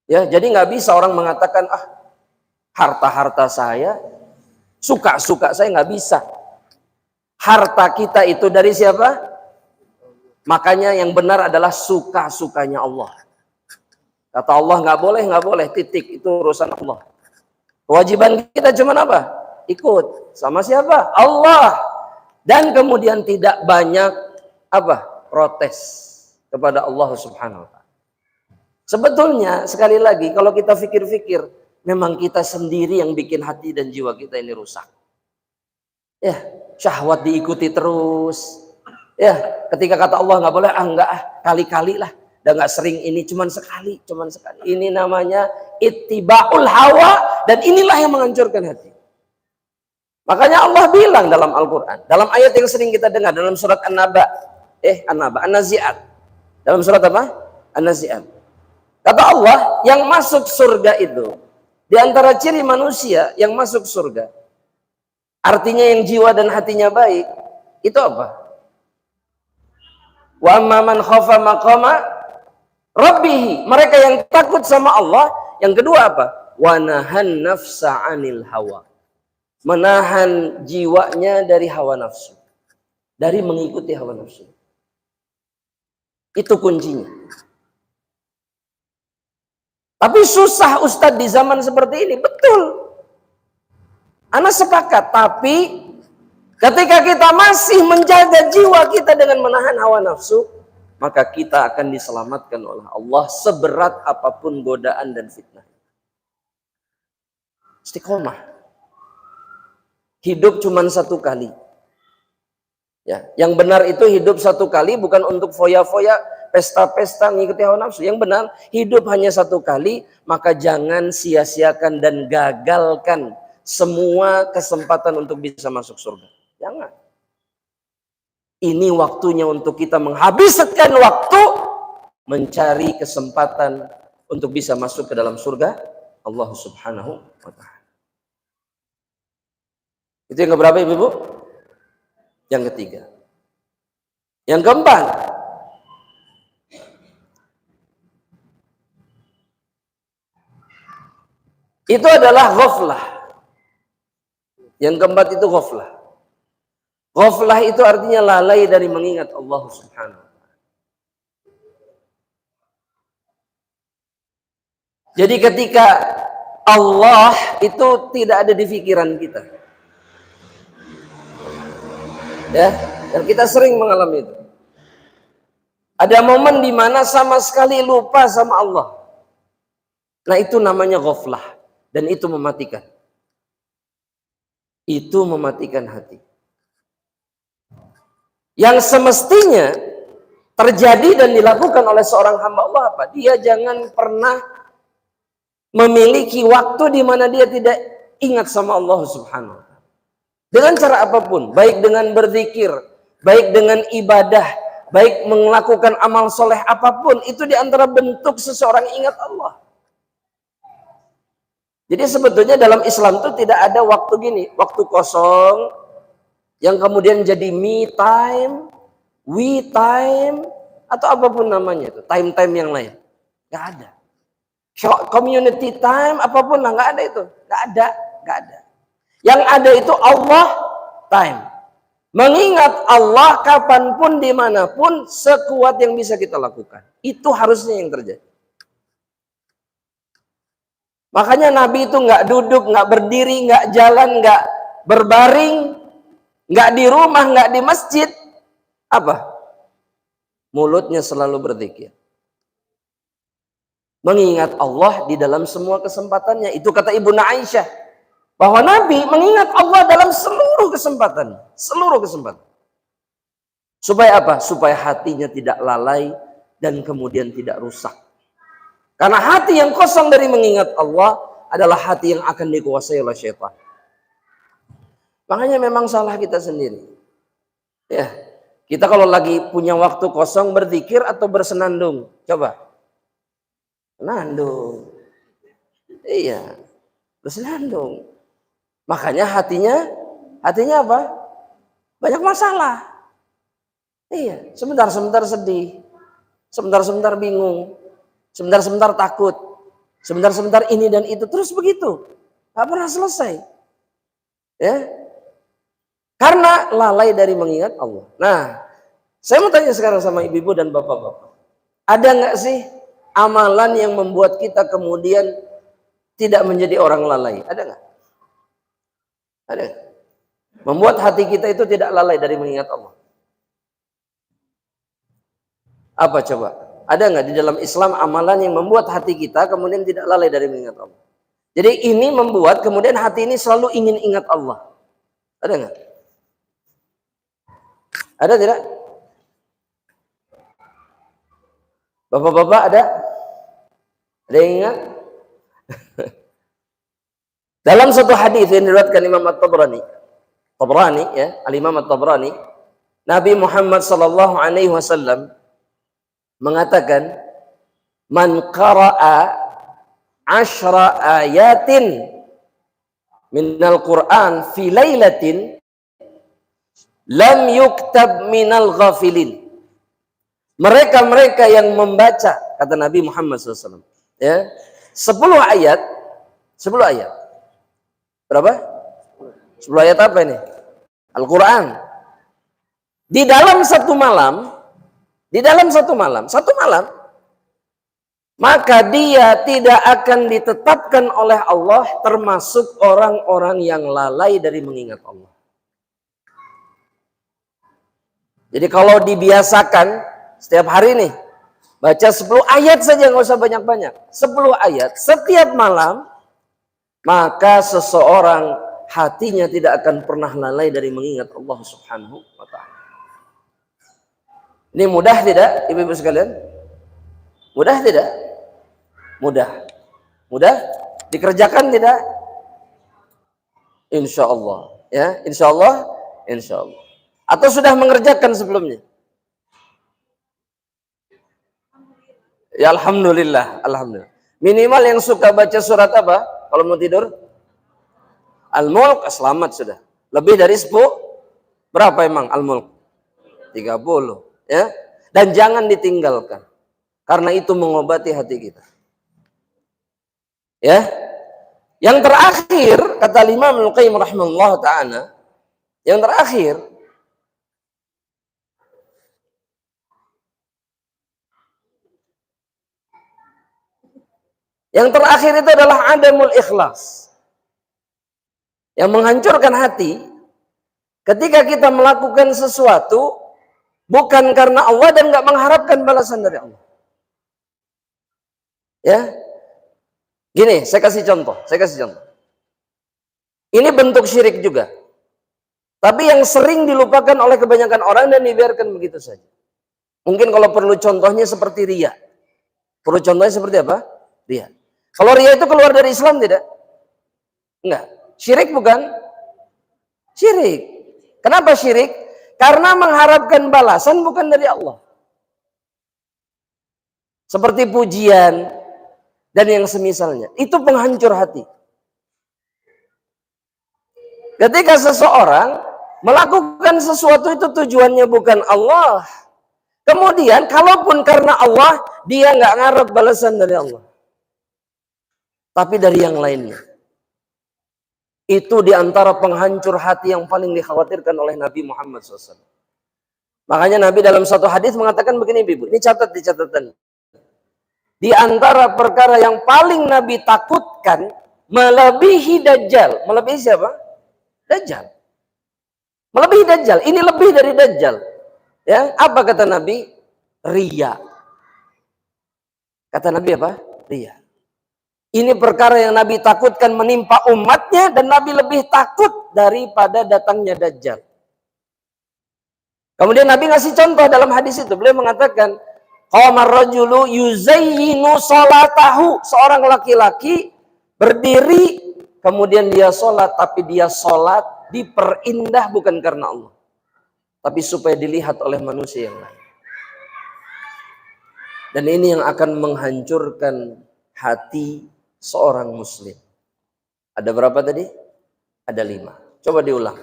Ya, jadi nggak bisa orang mengatakan, harta-harta saya, suka-suka saya, nggak bisa. Harta kita itu dari siapa? Makanya yang benar adalah suka-sukanya Allah. Kata Allah nggak boleh, titik, itu urusan Allah. Kewajiban kita cuma apa? Ikut. Sama siapa? Allah. Dan kemudian tidak banyak protes kepada Allah Subhanahu wa ta'ala. Sebetulnya sekali lagi kalau kita pikir-pikir, memang kita sendiri yang bikin hati dan jiwa kita ini rusak. Ya, syahwat diikuti terus. Ya, ketika kata Allah nggak boleh, kali-kali lah. Dan nggak sering ini, cuman sekali. Ini namanya ittiba'ul hawa, dan inilah yang menghancurkan hati. Makanya Allah bilang dalam Al-Quran, dalam ayat yang sering kita dengar, dalam surat An-Nazi'at. Dalam surat apa? An-Nazi'at. Kata Allah, yang masuk surga itu, di antara ciri manusia yang masuk surga, artinya yang jiwa dan hatinya baik, itu apa? Wa amma man khafa maqama rabbih, mereka yang takut sama Allah. Yang kedua apa? Wa nahan nafsa 'anil hawa, menahan jiwanya dari hawa nafsu, dari mengikuti hawa nafsu. Itu kuncinya. Tapi susah Ustadz di zaman seperti ini. Betul, ana sepakat. Tapi ketika kita masih menjaga jiwa kita dengan menahan hawa nafsu, maka kita akan diselamatkan oleh Allah seberat apapun godaan dan fitnah. Istiqomah. Hidup cuma satu kali. Ya, yang benar itu hidup satu kali, bukan untuk foya-foya, pesta-pesta, ngikuti hawa nafsu. Yang benar, hidup hanya satu kali, maka jangan sia-siakan dan gagalkan semua kesempatan untuk bisa masuk surga. Jangan. Ini waktunya untuk kita menghabiskan waktu mencari kesempatan untuk bisa masuk ke dalam surga Allah Subhanahu wa ta'ala. Itu yang keberapa Ibu? Yang ketiga. Yang keempat, itu adalah ghaflah. Yang keempat itu ghaflah. Ghaflah itu artinya lalai dari mengingat Allah Subhanahu wa ta'ala. Jadi ketika Allah itu tidak ada di pikiran kita. Ya, dan kita sering mengalami itu. Ada momen di mana sama sekali lupa sama Allah. Nah, itu namanya ghaflah. Dan itu mematikan. Itu mematikan hati. Yang semestinya terjadi dan dilakukan oleh seorang hamba Allah apa? Dia jangan pernah memiliki waktu di mana dia tidak ingat sama Allah Subhanahu wa ta'ala. Dengan cara apapun, baik dengan berzikir, baik dengan ibadah, baik melakukan amal soleh apapun, itu diantara bentuk seseorang ingat Allah. Jadi sebetulnya dalam Islam itu tidak ada waktu gini, waktu kosong yang kemudian jadi me time, we time, atau apapun namanya itu, time-time yang lain. Gak ada. Community time, apapun lah, gak ada itu. Gak ada. Yang ada itu Allah time. Mengingat Allah kapanpun, dimanapun, sekuat yang bisa kita lakukan. Itu harusnya yang terjadi. Makanya Nabi itu nggak duduk, nggak berdiri, nggak jalan, nggak berbaring, nggak di rumah, nggak di masjid. Apa? Mulutnya selalu berzikir. Mengingat Allah di dalam semua kesempatannya. Itu kata Ibnu Aisyah. Bahwa Nabi mengingat Allah dalam seluruh kesempatan. Seluruh kesempatan. Supaya apa? Supaya hatinya tidak lalai dan kemudian tidak rusak. Karena hati yang kosong dari mengingat Allah adalah hati yang akan dikuasai oleh syaitan. Makanya memang salah kita sendiri. Ya, kita kalau lagi punya waktu kosong berzikir atau bersenandung, coba. Senandung. Iya, bersenandung. Makanya hatinya apa? Banyak masalah. Iya, sebentar-sebentar sedih, sebentar-sebentar bingung. Sebentar-sebentar takut, sebentar-sebentar ini dan itu, terus begitu, nggak pernah selesai, ya, karena lalai dari mengingat Allah. Nah, saya mau tanya sekarang sama ibu-ibu dan bapak-bapak, ada nggak sih amalan yang membuat kita kemudian tidak menjadi orang lalai? Ada nggak? Ada. Membuat hati kita itu tidak lalai dari mengingat Allah. Apa coba? Ada nggak di dalam Islam amalan yang membuat hati kita kemudian tidak lalai dari mengingat Allah? Jadi ini membuat kemudian hati ini selalu ingin ingat Allah. Ada nggak? Ada tidak? Bapak-bapak ada? Ada yang ingat? Dalam satu hadis yang diriwayatkan Imam At-Tabrani, ya, Al-Imam At-Tabrani, Nabi Muhammad sallallahu alaihi wasallam mengatakan, man qara'a 10 ayatin minal Qur'an fi lailatin lam yuktab minal ghafilin. Mereka-mereka yang membaca, kata Nabi Muhammad SAW, ya, 10 ayat. Berapa? 10 ayat apa ini? Al-Quran. Di dalam satu malam, maka dia tidak akan ditetapkan oleh Allah termasuk orang-orang yang lalai dari mengingat Allah. Jadi kalau dibiasakan setiap hari nih, baca 10 ayat saja, nggak usah banyak-banyak. 10 ayat setiap malam, maka seseorang hatinya tidak akan pernah lalai dari mengingat Allah Subhanahu wa ta'ala. Ini mudah tidak, ibu-ibu sekalian? Mudah tidak? Mudah? Dikerjakan tidak? Insya Allah, ya, insya Allah. Atau sudah mengerjakan sebelumnya? Ya, alhamdulillah. Minimal yang suka baca surat apa? Kalau mau tidur? Al-Mulk, selamat sudah. Lebih dari 10? Berapa emang Al-Mulk? 30. Ya, dan jangan ditinggalkan karena itu mengobati hati kita. Ya, yang terakhir kata Imam Al-Qayyim rahimahullah ta'ala, yang terakhir itu adalah adamul ikhlas, yang menghancurkan hati ketika kita melakukan sesuatu bukan karena Allah dan nggak mengharapkan balasan dari Allah. Ya, gini, saya kasih contoh. Ini bentuk syirik juga. Tapi yang sering dilupakan oleh kebanyakan orang dan dibiarkan begitu saja. Mungkin kalau perlu contohnya seperti riya. Perlu contohnya seperti apa? Riya. Kalau riya itu keluar dari Islam tidak? Enggak. Syirik bukan? Syirik. Kenapa syirik? Karena mengharapkan balasan bukan dari Allah. Seperti pujian dan yang semisalnya. Itu penghancur hati. Ketika seseorang melakukan sesuatu itu tujuannya bukan Allah. Kemudian kalaupun karena Allah, dia nggak ngarep balasan dari Allah. Tapi dari yang lainnya. Itu diantara penghancur hati yang paling dikhawatirkan oleh Nabi Muhammad SAW. Makanya Nabi dalam satu hadis mengatakan begini, Ibu. Ini catat di catatan. Di antara perkara yang paling Nabi takutkan, melebihi Dajjal. Melebihi siapa? Dajjal. Melebihi Dajjal. Ini lebih dari Dajjal. Ya, apa kata Nabi? Riya. Kata Nabi apa? Riya. Ini perkara yang Nabi takutkan menimpa umatnya dan Nabi lebih takut daripada datangnya Dajjal. Kemudian Nabi ngasih contoh dalam hadis itu. Beliau mengatakan, qamar rajulu yuzayyinu salatahu. Seorang laki-laki berdiri, kemudian dia sholat, tapi dia sholat diperindah bukan karena Allah. Tapi supaya dilihat oleh manusia yang lain. Dan ini yang akan menghancurkan hati seorang muslim. Ada berapa tadi? Ada 5. Coba diulang.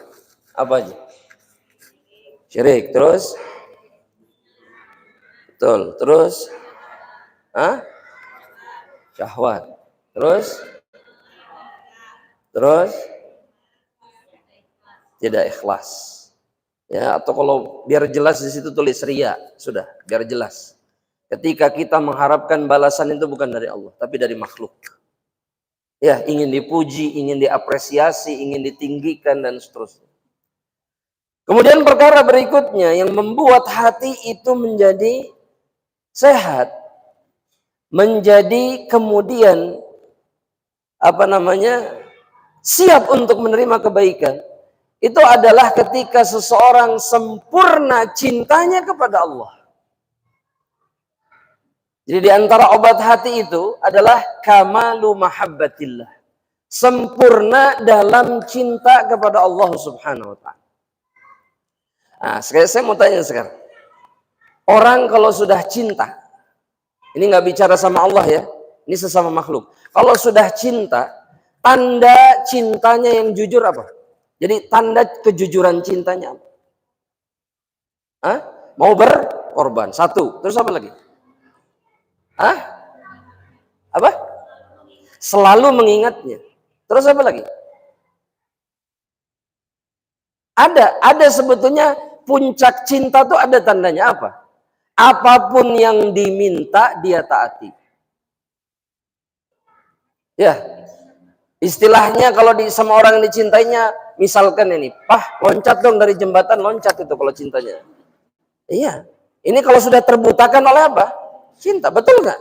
Apa aja? Syirik. Terus? Betul. Terus? Syahwat. Terus? Terus? Tidak ikhlas. Ya, atau kalau biar jelas di situ tulis riya. Sudah, biar jelas. Ketika kita mengharapkan balasan itu bukan dari Allah, tapi dari makhluk. Ya, ingin dipuji, ingin diapresiasi, ingin ditinggikan, dan seterusnya. Kemudian perkara berikutnya yang membuat hati itu menjadi sehat, menjadi kemudian siap untuk menerima kebaikan, itu adalah ketika seseorang sempurna cintanya kepada Allah. Jadi di antara obat hati itu adalah kamalu mahabbatillah. Sempurna dalam cinta kepada Allah Subhanahu wa ta'ala. Nah, saya mau tanya sekarang. Orang kalau sudah cinta, ini nggak bicara sama Allah ya, ini sesama makhluk. Kalau sudah cinta, tanda cintanya yang jujur apa? Jadi tanda kejujuran cintanya apa? Mau berkorban. 1. Terus apa lagi? Apa? Selalu mengingatnya. Terus apa lagi? Ada sebetulnya puncak cinta tuh ada tandanya apa? Apapun yang diminta dia taati. Ya. Istilahnya kalau sama orang yang dicintainya, misalkan ini, loncat dong dari jembatan, loncat itu kalau cintanya. Iya. Ini kalau sudah terbutakan oleh apa? Cinta, betul nggak?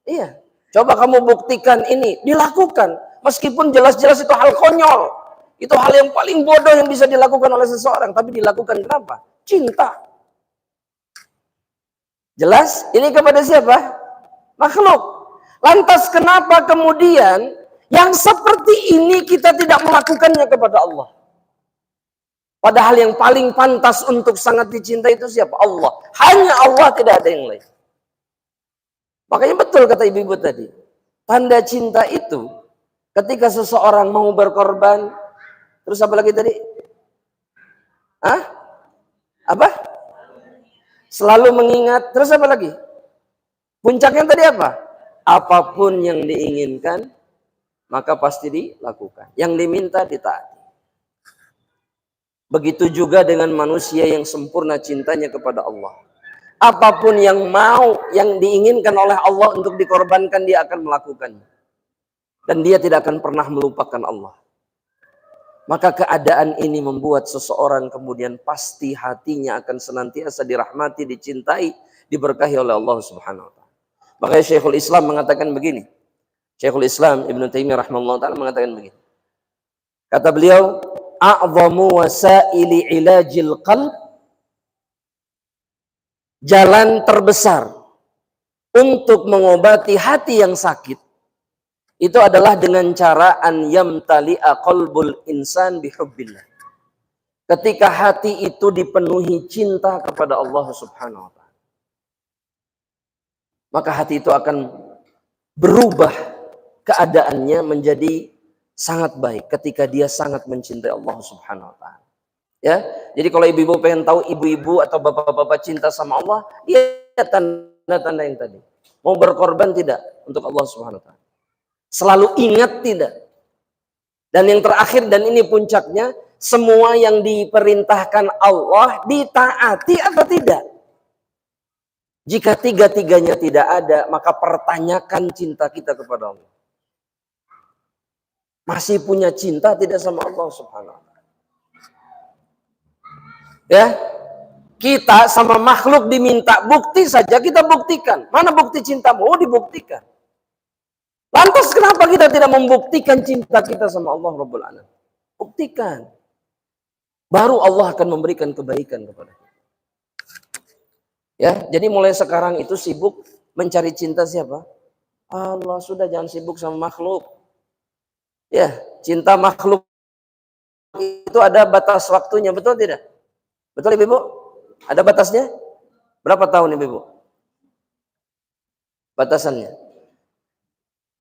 Iya. Coba kamu buktikan ini, dilakukan. Meskipun jelas-jelas itu hal konyol. Itu hal yang paling bodoh yang bisa dilakukan oleh seseorang. Tapi dilakukan kenapa? Cinta. Jelas? Ini kepada siapa? Makhluk. Lantas kenapa kemudian yang seperti ini kita tidak melakukannya kepada Allah? Padahal yang paling pantas untuk sangat dicintai itu siapa? Allah. Hanya Allah, tidak ada yang lain. Makanya betul kata ibu-ibu tadi. Tanda cinta itu ketika seseorang mau berkorban. Terus apa lagi tadi? Apa? Selalu mengingat. Terus apa lagi? Puncaknya tadi apa? Apapun yang diinginkan, maka pasti dilakukan. Yang diminta ditaati. Begitu juga dengan manusia yang sempurna cintanya kepada Allah. Apapun yang yang diinginkan oleh Allah untuk dikorbankan, dia akan melakukannya. Dan dia tidak akan pernah melupakan Allah. Maka keadaan ini membuat seseorang kemudian pasti hatinya akan senantiasa dirahmati, dicintai, diberkahi oleh Allah Subhanahu wa taala. Makanya Syekhul Islam mengatakan begini. Syekhul Islam Ibnu Taimiyah rahimahullah taala mengatakan begini. Kata beliau, "A'dhamu wasaili ilajil qalb", jalan terbesar untuk mengobati hati yang sakit itu adalah dengan cara an yamtali'a qalbul insan bihubbillah. Ketika hati itu dipenuhi cinta kepada Allah Subhanahu wa taala, maka hati itu akan berubah keadaannya menjadi sangat baik ketika dia sangat mencintai Allah Subhanahu wa taala. Ya. Jadi kalau ibu-ibu pengen tahu ibu-ibu atau bapak-bapak cinta sama Allah, lihat tanda-tanda yang tadi. Mau berkorban tidak untuk Allah Subhanahu wa taala? Selalu ingat tidak? Dan yang terakhir, dan ini puncaknya, semua yang diperintahkan Allah ditaati atau tidak? Jika tiga-tiganya tidak ada, maka pertanyakan cinta kita kepada Allah. Masih punya cinta tidak sama Allah Subhanahu wa taala? Ya, kita sama makhluk diminta bukti saja, kita buktikan. Mana bukti cintamu? Oh, dibuktikan. Lantas kenapa kita tidak membuktikan cinta kita sama Allah Rabbul Alamin? Buktikan. Baru Allah akan memberikan kebaikan kepada kita. Ya, jadi mulai sekarang itu sibuk mencari cinta siapa? Allah. Sudah, jangan sibuk sama makhluk. Ya, cinta makhluk itu ada batas waktunya, betul tidak? Betul Ibu? Ada batasnya? Berapa tahun Ibu? Batasannya?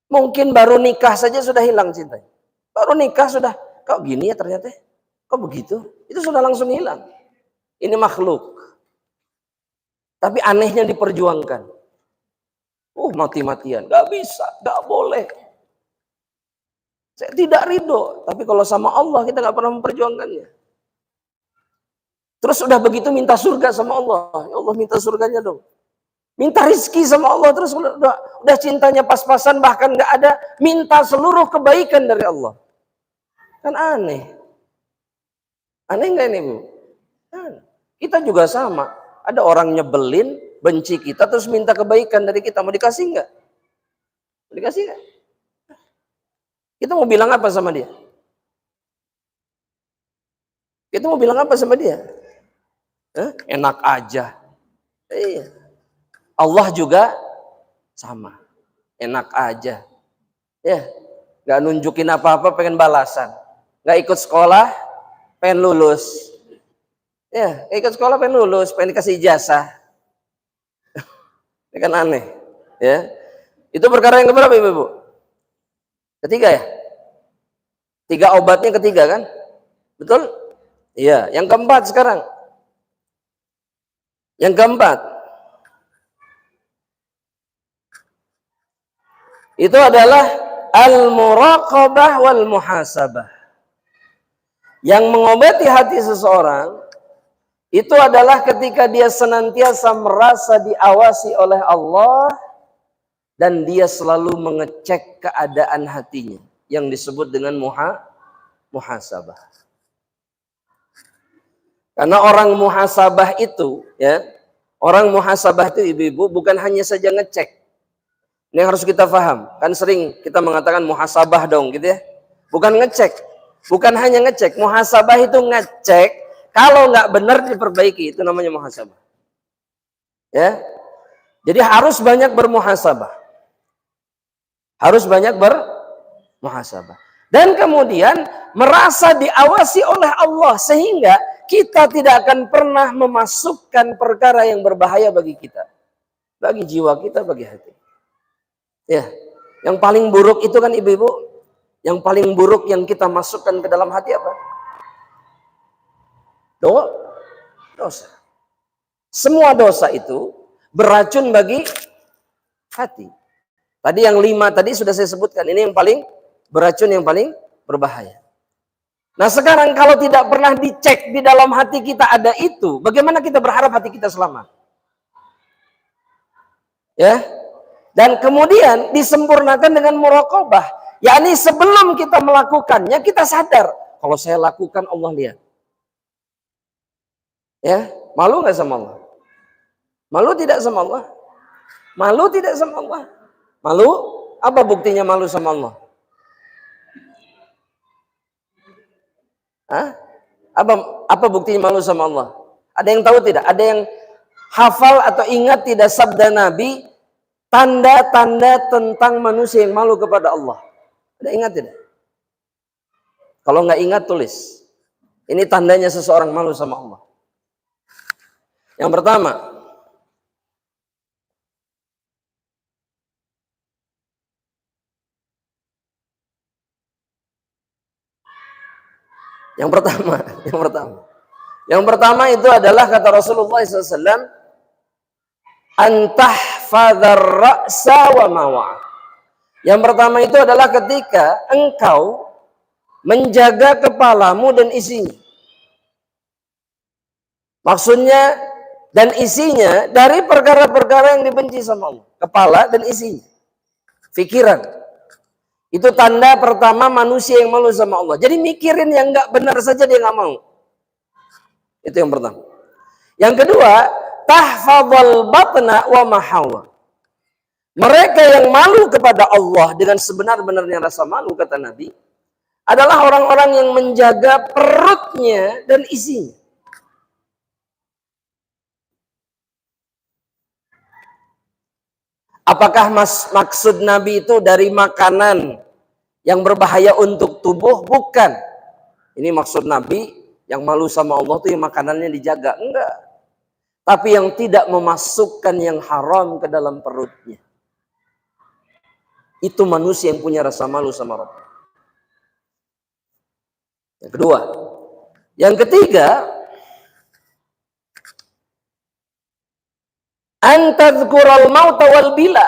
Mungkin baru nikah saja sudah hilang cintanya. Baru nikah sudah, kok gini ya ternyata? Kok begitu? Itu sudah langsung hilang. Ini makhluk. Tapi anehnya diperjuangkan. Mati-matian. Gak bisa, gak boleh. Saya tidak ridho. Tapi kalau sama Allah kita gak pernah memperjuangkannya. Terus udah begitu minta surga sama Allah. Ya Allah, minta surganya dong. Minta rizki sama Allah, terus udah cintanya pas-pasan, bahkan gak ada minta seluruh kebaikan dari Allah. Kan aneh. Aneh gak ini Bu? Kita juga sama. Ada orang nyebelin, benci kita, terus minta kebaikan dari kita. Mau dikasih gak? Mau dikasih gak? Kita mau bilang apa sama dia? Kita mau bilang apa sama dia? Enak aja. Iya. Allah juga sama, enak aja, ya, nggak nunjukin apa-apa, pengen balasan, nggak ikut sekolah, pengen lulus, ya, nggak ikut sekolah pengen lulus, pengen dikasih ijazah, ini kan aneh, ya. Itu perkara yang keberapa Ibu? Ketiga ya, 3 obatnya ketiga kan, betul? Iya, yang keempat sekarang, yang keempat. Itu adalah al-muraqabah wal muhasabah. Yang mengobati hati seseorang itu adalah ketika dia senantiasa merasa diawasi oleh Allah dan dia selalu mengecek keadaan hatinya yang disebut dengan muhasabah. Karena orang muhasabah itu, ya, orang muhasabah itu ibu-ibu bukan hanya saja ngecek. Ini harus kita paham. Kan sering kita mengatakan muhasabah dong gitu ya. Bukan ngecek. Bukan hanya ngecek. Muhasabah itu ngecek. Kalau nggak benar diperbaiki. Itu namanya muhasabah. Ya. Jadi harus banyak bermuhasabah. Harus banyak bermuhasabah. Dan kemudian merasa diawasi oleh Allah. Sehingga kita tidak akan pernah memasukkan perkara yang berbahaya bagi kita. Bagi jiwa kita, bagi hati. Ya, yang paling buruk itu kan ibu-ibu, yang paling buruk yang kita masukkan ke dalam hati apa? Dosa. Semua dosa itu beracun bagi hati. Tadi yang 5 tadi sudah saya sebutkan, ini yang paling beracun, yang paling berbahaya. Nah sekarang kalau tidak pernah dicek di dalam hati kita ada itu, bagaimana kita berharap hati kita selamat? Ya. Dan kemudian disempurnakan dengan muraqabah. Yakni sebelum kita melakukannya, kita sadar. Kalau saya lakukan Allah lihat. Ya, malu nggak sama Allah? Malu tidak sama Allah? Malu tidak sama Allah? Malu? Apa buktinya malu sama Allah? Hah? Apa buktinya malu sama Allah? Ada yang tahu tidak? Ada yang hafal atau ingat tidak sabda Nabi, tanda-tanda tentang manusia yang malu kepada Allah? Ada ingat tidak? Kalau nggak ingat tulis. Ini tandanya seseorang malu sama Allah. Yang pertama, yang pertama itu adalah kata Rasulullah SAW, antahfadzar ra'sa wa mawa. Yang pertama itu adalah ketika engkau menjaga kepalamu dan isinya. Maksudnya dan isinya dari perkara-perkara yang dibenci sama Allah. Kepala dan isinya. Pikiran. Itu tanda pertama manusia yang malu sama Allah. Jadi mikirin yang nggak benar saja dia nggak mau. Itu yang pertama. Yang kedua, tahfadzal batna wa mahawa. Mereka yang malu kepada Allah dengan sebenar-benarnya rasa malu, kata Nabi, adalah orang-orang yang menjaga perutnya dan isinya. Apakah maksud Nabi itu dari makanan yang berbahaya untuk tubuh? Bukan. Ini maksud Nabi, yang malu sama Allah itu yang makanannya dijaga. Enggak. Tapi yang tidak memasukkan yang haram ke dalam perutnya. Itu manusia yang punya rasa malu sama Rabb. Yang kedua. Yang ketiga, antadzkural mauta wal bila.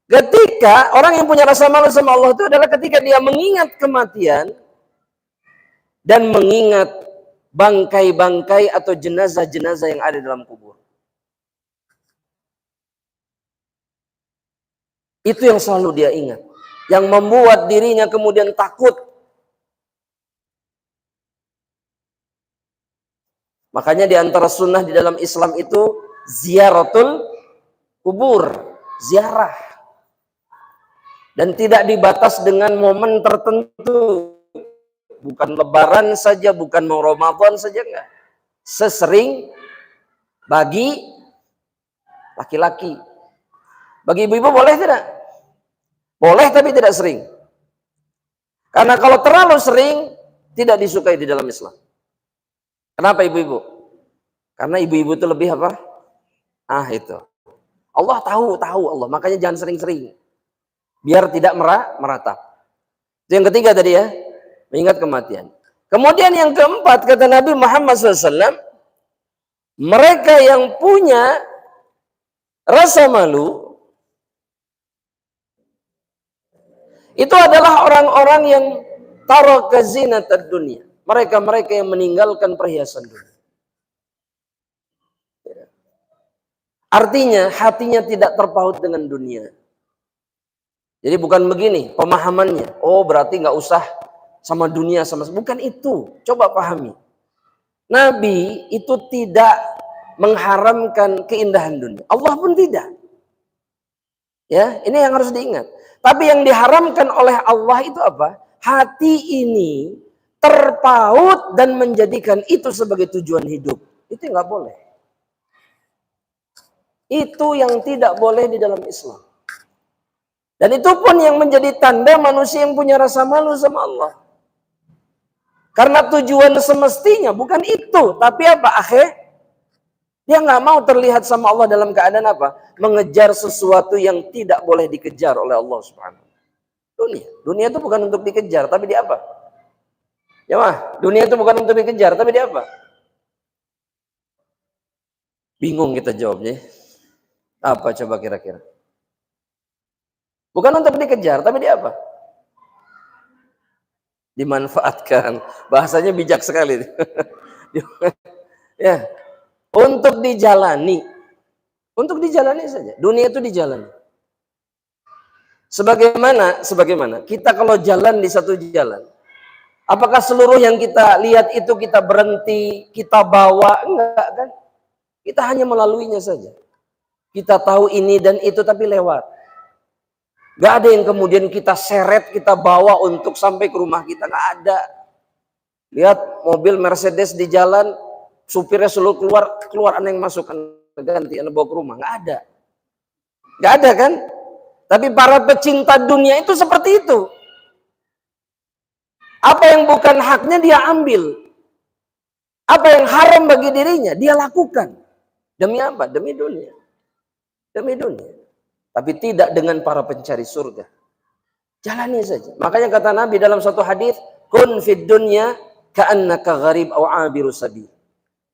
Ketika orang yang punya rasa malu sama Allah itu adalah ketika dia mengingat kematian dan mengingat bangkai-bangkai atau jenazah-jenazah yang ada dalam kubur. Itu yang selalu dia ingat. Yang membuat dirinya kemudian takut. Makanya di antara sunnah di dalam Islam itu ziaratul kubur, ziarah. Dan tidak dibatas dengan momen tertentu. Bukan lebaran saja, bukan mau Ramadan saja, enggak. Sesering bagi laki-laki. Bagi ibu-ibu boleh tidak? Boleh tapi tidak sering. Karena kalau terlalu sering, tidak disukai di dalam Islam. Kenapa ibu-ibu? Karena ibu-ibu itu lebih apa? Itu. Allah tahu Allah. Makanya jangan sering-sering. Biar tidak meratap. Itu yang ketiga tadi ya. Mengingat kematian. Kemudian yang keempat, kata Nabi Muhammad SAW, mereka yang punya rasa malu, itu adalah orang-orang yang taraka zinatad dunia. Mereka-mereka yang meninggalkan perhiasan dunia. Artinya hatinya tidak terpaut dengan dunia. Jadi bukan begini pemahamannya. Oh berarti nggak usah sama dunia sama. Bukan itu. Coba pahami. Nabi itu tidak mengharamkan keindahan dunia. Allah pun tidak. Ya, ini yang harus diingat. Tapi yang diharamkan oleh Allah itu apa? Hati ini terpaut dan menjadikan itu sebagai tujuan hidup. Itu nggak boleh. Itu yang tidak boleh di dalam Islam. Dan itu pun yang menjadi tanda manusia yang punya rasa malu sama Allah. Karena tujuan semestinya bukan itu. Tapi apa? Dia nggak mau terlihat sama Allah dalam keadaan apa? Mengejar sesuatu yang tidak boleh dikejar oleh Allah Subhanahu. Dunia itu bukan untuk dikejar, tapi dia apa? Ya mah, dunia itu bukan untuk dikejar, tapi dia apa? Bingung kita jawabnya. Apa coba kira-kira? Bukan untuk dikejar, tapi dia apa? Dimanfaatkan. Bahasanya bijak sekali. Ya, untuk dijalani. Untuk dijalani saja. Dunia itu dijalani. Sebagaimana kita kalau jalan di satu jalan, Apakah seluruh yang kita lihat itu kita berhenti, kita bawa? Enggak kan? Kita hanya melaluinya saja. Kita tahu ini dan itu tapi lewat. Gak ada yang kemudian kita seret, kita bawa untuk sampai ke rumah kita. Gak ada. Lihat mobil Mercedes di jalan, supirnya selalu keluar ada yang masuk, ganti, anda bawa ke rumah. Gak ada. Gak ada kan? Tapi para pecinta dunia itu seperti itu. Apa yang bukan haknya dia ambil. Apa yang haram bagi dirinya dia lakukan. Demi apa? Demi dunia. Demi dunia. Tapi tidak dengan para pencari surga. Jalani saja. Makanya kata Nabi dalam suatu hadis, kun fid dunya ka'annaka gharib aw 'abiru sabil.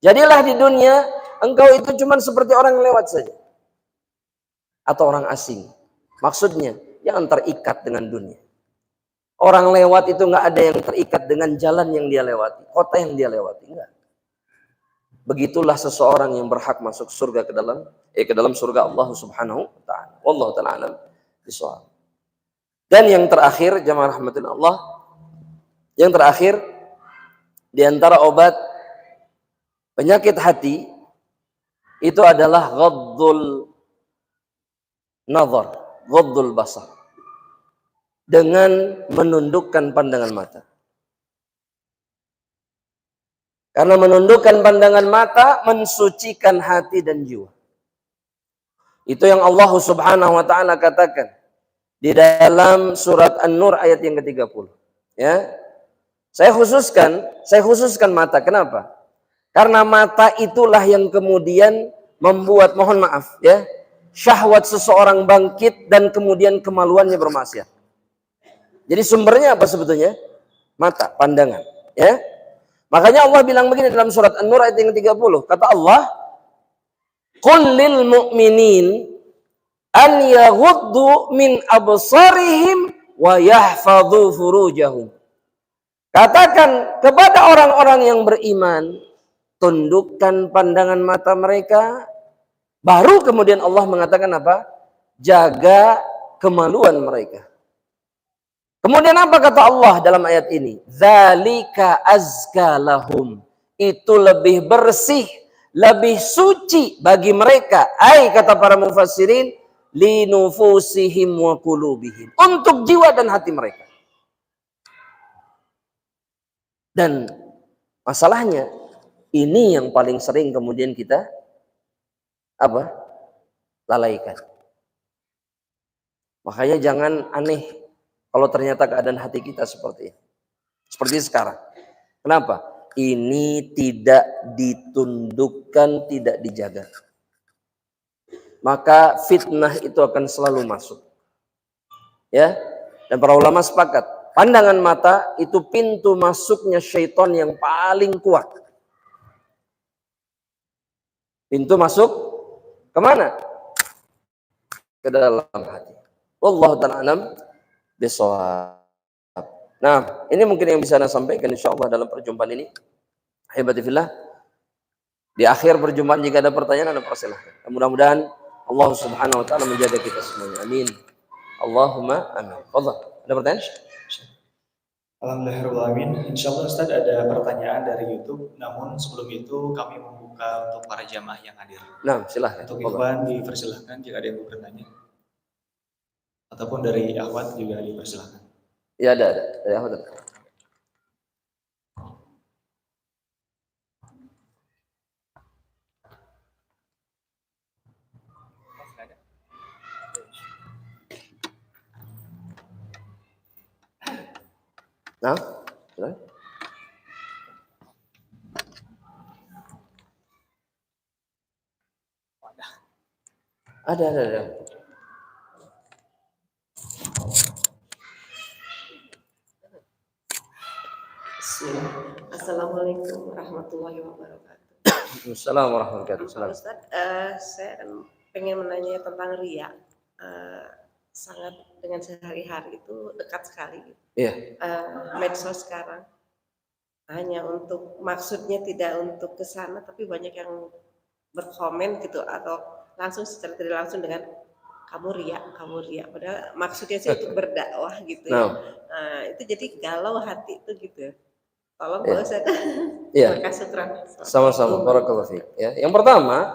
Jadilah di dunia engkau itu cuma seperti orang yang lewat saja. Atau orang asing. Maksudnya jangan terikat dengan dunia. Orang lewat itu nggak ada yang terikat dengan jalan yang dia lewati, kota yang dia lewati, enggak. Begitulah seseorang yang berhak masuk surga ke dalam surga Allah Subhanahu wa taala. Wallahu taala alam bishawab. Dan yang terakhir jamaah rahmatin Allah, yang terakhir di antara obat penyakit hati itu adalah ghaddul nazar, ghaddul basar. Dengan menundukkan pandangan mata. Karena menundukkan pandangan mata mensucikan hati dan jiwa. Itu yang Allah Subhanahu wa taala katakan di dalam surat An-Nur ayat yang ke-30. Ya. Saya khususkan mata. Kenapa? Karena mata itulah yang kemudian membuat, mohon maaf ya, syahwat seseorang bangkit dan kemudian kemaluannya bermaksiat. Jadi sumbernya apa sebetulnya? Mata, pandangan. Ya. Makanya Allah bilang begini dalam surat An-Nur ayat yang ke-30. Kata Allah, "Qul lil mu'minin an yaghuddu min absarihim wa yahfadhu furujahum." Katakan kepada orang-orang yang beriman, tundukkan pandangan mata mereka. Baru kemudian Allah mengatakan apa? Jaga kemaluan mereka. Kemudian apa kata Allah dalam ayat ini? Dzalika azka lahum. Itu lebih bersih, lebih suci bagi mereka. Kata para mufassirin, linufusihim wa qulubihim. Untuk jiwa dan hati mereka. Dan masalahnya ini yang paling sering kemudian kita lalaikan. Makanya jangan aneh kalau ternyata keadaan hati kita seperti ini. Seperti sekarang. Kenapa? Ini tidak ditundukkan, tidak dijaga. Maka fitnah itu akan selalu masuk. Ya. Dan para ulama sepakat, pandangan mata itu pintu masuknya syaitan yang paling kuat. Pintu masuk kemana? Ke dalam hati. Wallahu ta'ala a'lam bishawab. Nah, ini mungkin yang bisa saya sampaikan insyaallah dalam perjumpaan ini. Hibatifillah. Di akhir perjumpaan jika ada pertanyaan, Anda persilahkan. Mudah-mudahan Allah Subhanahu wa taala menjaga kita semuanya. Amin. Allahumma amin. Fadhal. Ada pertanyaan? Alhamdulillahirrahmanirrahim. Insyaallah Ustaz ada pertanyaan dari YouTube. Namun sebelum itu kami membuka untuk para jamaah yang hadir. Nah, silahkan. Untuk Ikhwan dipersilahkan jika ada yang mau bertanya. Ataupun dari akhwat juga dipersilahkan. Ya ada. Dari akhwat. Nah, ada. Assalamualaikum warahmatullahi wabarakatuh. Assalamualaikum warahmatullahi wabarakatuh. Ustaz, saya pengen menanya tentang riya. Sangat dengan sehari-hari itu dekat sekali. Iya. Medsos sekarang hanya untuk maksudnya tidak untuk ke sana, tapi banyak yang berkomen gitu atau langsung secara tidak langsung dengan kamu riak. Padahal maksudnya sih untuk berdakwah gitu ya. Nah, itu jadi galau hati itu gitu. Tolong Pak Ustaz. Iya. Terima kasih. Sama-sama. Barakallahu fiik. Ya. Yang pertama,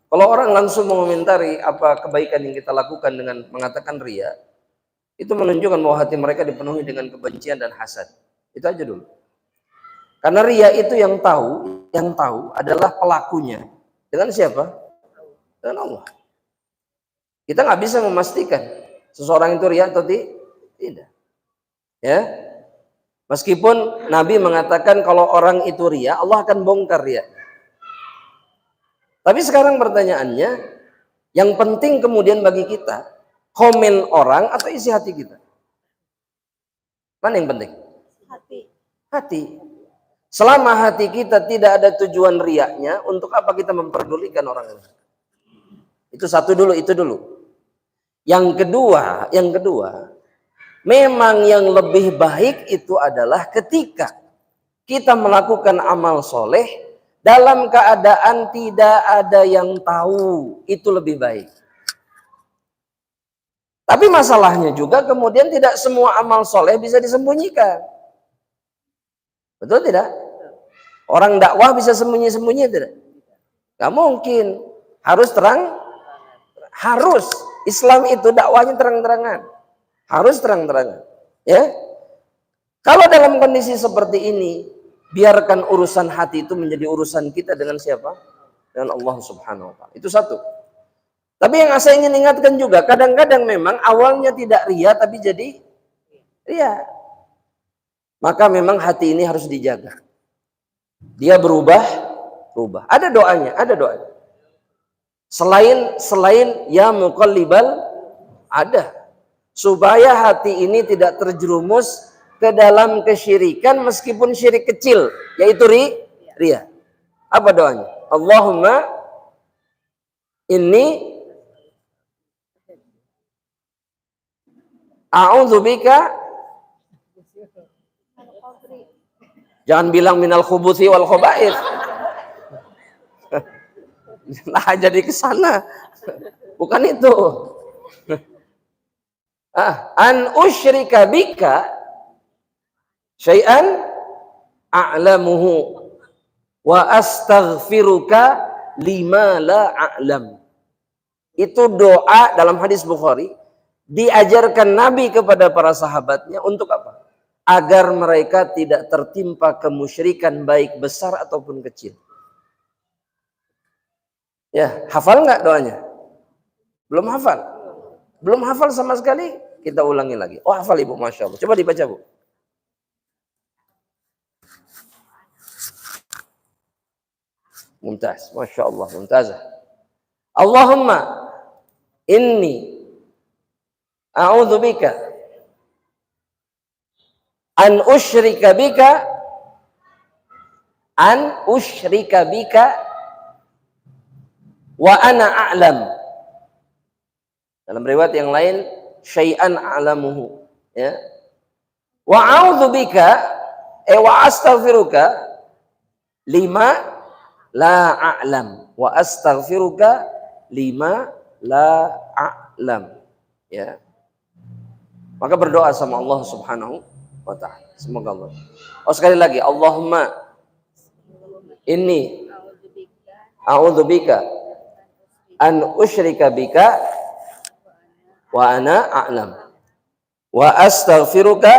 kalau orang langsung mengomentari apa kebaikan yang kita lakukan dengan mengatakan riya, itu menunjukkan bahwa hati mereka dipenuhi dengan kebencian dan hasad. Itu aja dulu. Karena riya itu yang tahu adalah pelakunya. Dengan siapa? Dengan Allah. Kita nggak bisa memastikan seseorang itu riya atau tidak. Ya. Meskipun Nabi mengatakan kalau orang itu riya, Allah akan bongkar riya. Tapi sekarang pertanyaannya, yang penting kemudian bagi kita, komen orang atau isi hati kita? Mana yang penting? Hati. Selama hati kita tidak ada tujuan riaknya, untuk apa kita memperdulikan orang ini? Itu itu dulu. Yang kedua, memang yang lebih baik itu adalah ketika kita melakukan amal soleh dalam keadaan tidak ada yang tahu, itu lebih baik. Tapi masalahnya juga kemudian tidak semua amal soleh bisa disembunyikan. Betul tidak? Orang dakwah bisa sembunyi-sembunyi tidak? Gak mungkin. Harus terang. Harus. Islam itu dakwahnya terang-terangan. Harus terang-terangan. Ya. Kalau dalam kondisi seperti ini, biarkan urusan hati itu menjadi urusan kita dengan siapa? Dengan Allah Subhanahu wa Ta'ala. Itu satu. Tapi yang saya ingin ingatkan juga, kadang-kadang memang awalnya tidak riya tapi jadi riya. Maka memang hati ini harus dijaga. Dia berubah. Ada doanya. Selain ya muqallibal, ada. Supaya hati ini tidak terjerumus ke dalam kesyirikan meskipun syirik kecil, yaitu riya. Apa doanya? Allahumma inni a'udzubika. Jangan bilang minal khubuthi wal khaba'ith. Nah, jadi ke sana. Bukan itu. An usyrika bika syai'an a'lamuhu wa astaghfiruka lima la a'lam. Itu doa dalam hadis Bukhari diajarkan Nabi kepada para sahabatnya untuk apa? Agar mereka tidak tertimpa kemusyrikan baik besar ataupun kecil. Ya, hafal nggak doanya? Belum hafal? Belum hafal sama sekali? Kita ulangi lagi. Oh, hafal Ibu, Masya Allah. Coba dibaca, Bu. Mumtaz, Masya Allah, mumtazah. Allahumma inni a'udzubika an usyrika bika wa ana a'lam. Dalam riwayat yang lain syai'an a'lamuhu, ya. Wa a'udzubika wa astaghfiruka lima la a'lam wa astaghfiruka lima la a'lam, ya. Maka berdoa sama Allah Subhanahu wa ta'ala. Semoga Allah. Oh, sekali lagi, Allahumma inni a'udzubika an usyrika bika wa ana a'lam wa astaghfiruka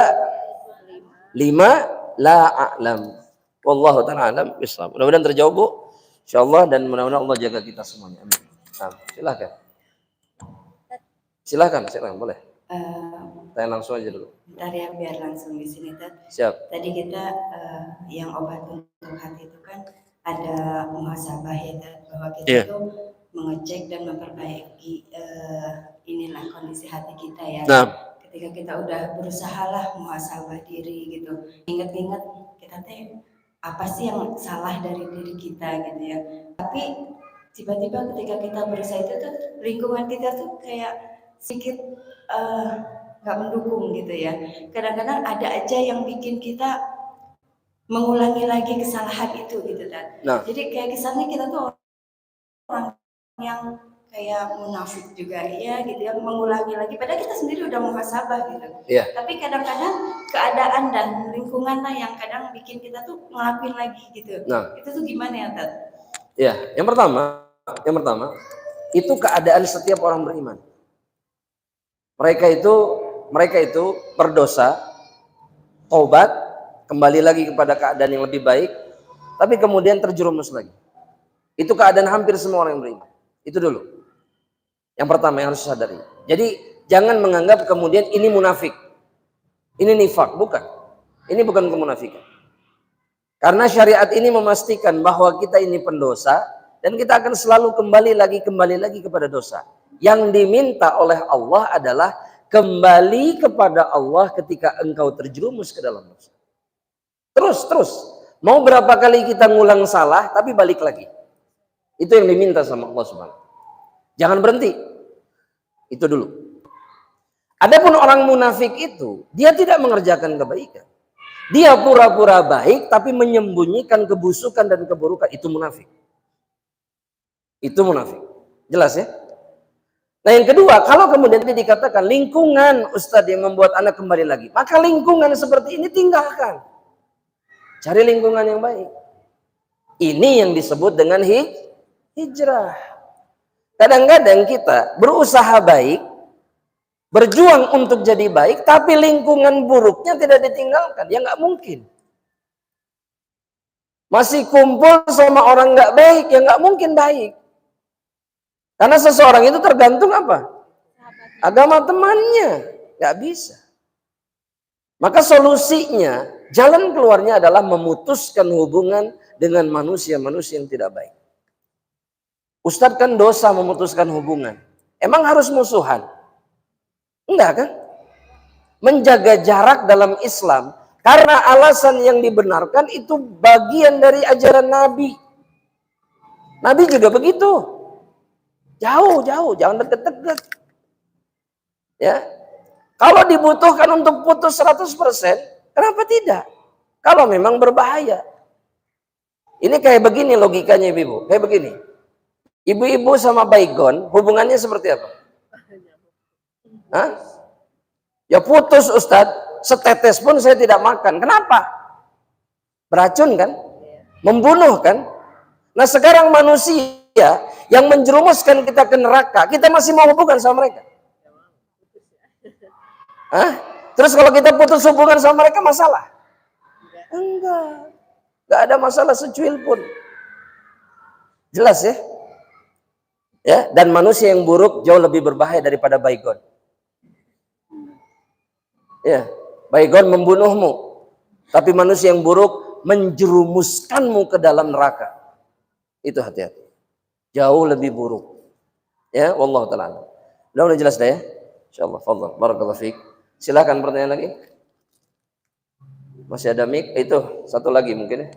lima la a'lam. Wallahu ta'ala a'lam bishawab. Mudah-mudahan terjawab, Bu. Insyaallah, dan mudah-mudahan Allah jaga kita semuanya. Amin. Nah, silakan boleh. Tanya langsung aja dulu. Bentar ya, biar langsung di sini, Tat. Siap. Tadi kita yang obat untuk hati itu kan ada muhasabah ya, Tat, bahwa kita itu mengecek dan memperbaiki inilah kondisi hati kita ya. Nah. Ketika kita udah berusaha lah muhasabah diri gitu, ingat-ingat kita teh apa sih yang salah dari diri kita gitu ya. Tapi tiba-tiba ketika kita berusaha itu tuh lingkungan kita tuh kayak sedikit nggak mendukung gitu ya. Kadang-kadang ada aja yang bikin kita mengulangi lagi kesalahan itu gitu kan. Nah. Jadi kayak kesannya kita tuh orang yang kayak munafik juga ya gitu ya, mengulangi lagi padahal kita sendiri udah muhasabah gitu. Iya. Tapi kadang-kadang keadaan dan lingkungan lah yang kadang bikin kita tuh ngelakuin lagi gitu. Nah. Itu tuh gimana ya, Tat? Ya, yang pertama itu keadaan setiap orang beriman. Mereka itu berdosa, taubat, kembali lagi kepada keadaan yang lebih baik, tapi kemudian terjerumus lagi. Itu keadaan hampir semua orang yang beriman. Itu dulu. Yang pertama yang harus disadari. Jadi jangan menganggap kemudian ini munafik, ini nifak, bukan. Ini bukan kemunafikan. Karena syariat ini memastikan bahwa kita ini pendosa dan kita akan selalu kembali lagi kepada dosa. Yang diminta oleh Allah adalah kembali kepada Allah ketika engkau terjerumus ke dalam dosa. Terus. Mau berapa kali kita ngulang salah tapi balik lagi. Itu yang diminta sama Allah Subhanahu. Jangan berhenti. Itu dulu. Adapun orang munafik itu, dia tidak mengerjakan kebaikan. Dia pura-pura baik tapi menyembunyikan kebusukan dan keburukan. Itu munafik. Itu munafik. Jelas ya? Nah yang kedua, kalau kemudian dikatakan lingkungan Ustadz yang membuat anak kembali lagi, maka lingkungan seperti ini tinggalkan. Cari lingkungan yang baik. Ini yang disebut dengan hijrah. Kadang-kadang kita berusaha baik, berjuang untuk jadi baik, tapi lingkungan buruknya tidak ditinggalkan. Ya nggak mungkin. Masih kumpul sama orang nggak baik, ya nggak mungkin baik. Karena seseorang itu tergantung apa? Agama temannya. Nggak bisa. Maka solusinya, jalan keluarnya adalah memutuskan hubungan dengan manusia-manusia yang tidak baik. Ustadz kan dosa memutuskan hubungan. Emang harus musuhan? Enggak kan? Menjaga jarak dalam Islam karena alasan yang dibenarkan itu bagian dari ajaran Nabi. Nabi juga begitu. Jauh, jangan deket-deket. Ya. Kalau dibutuhkan untuk putus 100%, kenapa tidak? Kalau memang berbahaya. Ini kayak begini logikanya Ibu. Kayak begini. Ibu-ibu sama baygon, hubungannya seperti apa? Hah? Ya putus Ustadz, setetes pun saya tidak makan. Kenapa? Beracun kan? Membunuh kan? Nah sekarang manusia yang menjerumuskan kita ke neraka, kita masih mau hubungan sama mereka? Hah? Terus kalau kita putus hubungan sama mereka masalah? Enggak. Enggak ada masalah secuil pun. Jelas ya? Ya, dan manusia yang buruk jauh lebih berbahaya daripada baygon. Ya, baygon membunuhmu, tapi manusia yang buruk menjerumuskanmu ke dalam neraka. Itu hati-hati. Jauh lebih buruk. Ya, wallahu taala. Udah jelas dah ya? Insyaallah. Fadhal. Barakallahu fiik. Silakan pertanyaan lagi. Masih ada mic? Itu satu lagi mungkin ya.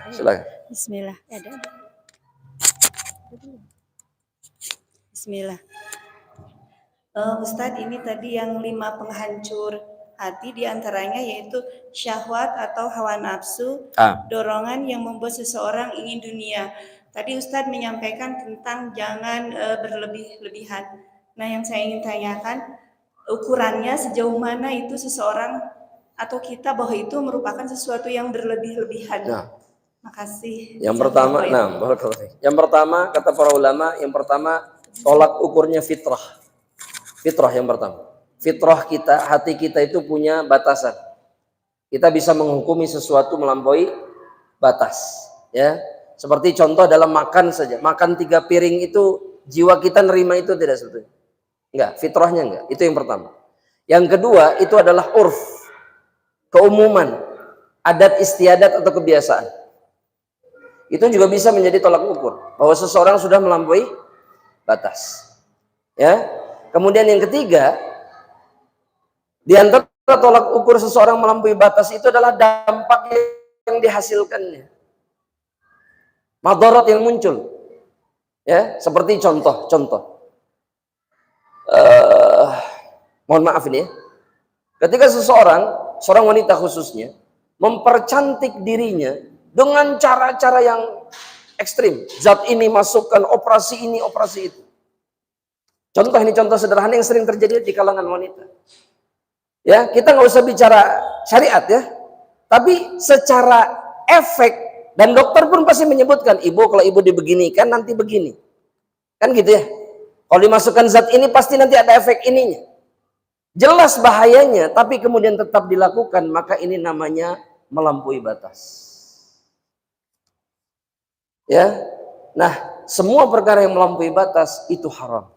Silakan. Bismillah. Bismillah. Ustadz, ini tadi yang 5 penghancur hati diantaranya yaitu syahwat atau hawa nafsu, dorongan yang membuat seseorang ingin dunia. Tadi Ustadz menyampaikan tentang jangan berlebih-lebihan. Nah yang saya ingin tanyakan, ukurannya sejauh mana itu seseorang atau kita bahwa itu merupakan sesuatu yang berlebih-lebihan. Makasih. Yang pertama, yang pertama kata para ulama, yang pertama tolak ukurnya fitrah. Fitrah yang pertama. Fitrah kita, hati kita itu punya batasan. Kita bisa menghukumi sesuatu melampaui batas. Ya, seperti contoh dalam makan saja. Makan 3 piring itu jiwa kita nerima itu tidak sebetulnya. Enggak, fitrahnya enggak. Itu yang pertama. Yang kedua itu adalah urf, keumuman, adat istiadat atau kebiasaan. Itu juga bisa menjadi tolak ukur bahwa seseorang sudah melampaui batas. Ya. Kemudian yang ketiga, di antara tolak ukur seseorang melampaui batas itu adalah dampak yang dihasilkannya. Madarat yang muncul. Ya, seperti contoh. Mohon maaf ini ya. Ketika seorang wanita khususnya mempercantik dirinya dengan cara-cara yang ekstrim. Zat ini masukkan, operasi ini, operasi itu. Contoh ini contoh sederhana yang sering terjadi di kalangan wanita. Ya, kita nggak usah bicara syariat ya, tapi secara efek, dan dokter pun pasti menyebutkan, ibu kalau ibu dibeginikan nanti begini, kan gitu ya. Kalau dimasukkan zat ini pasti nanti ada efek ininya. Jelas bahayanya, tapi kemudian tetap dilakukan, maka ini namanya melampaui batas. Ya, nah semua perkara yang melampaui batas itu haram.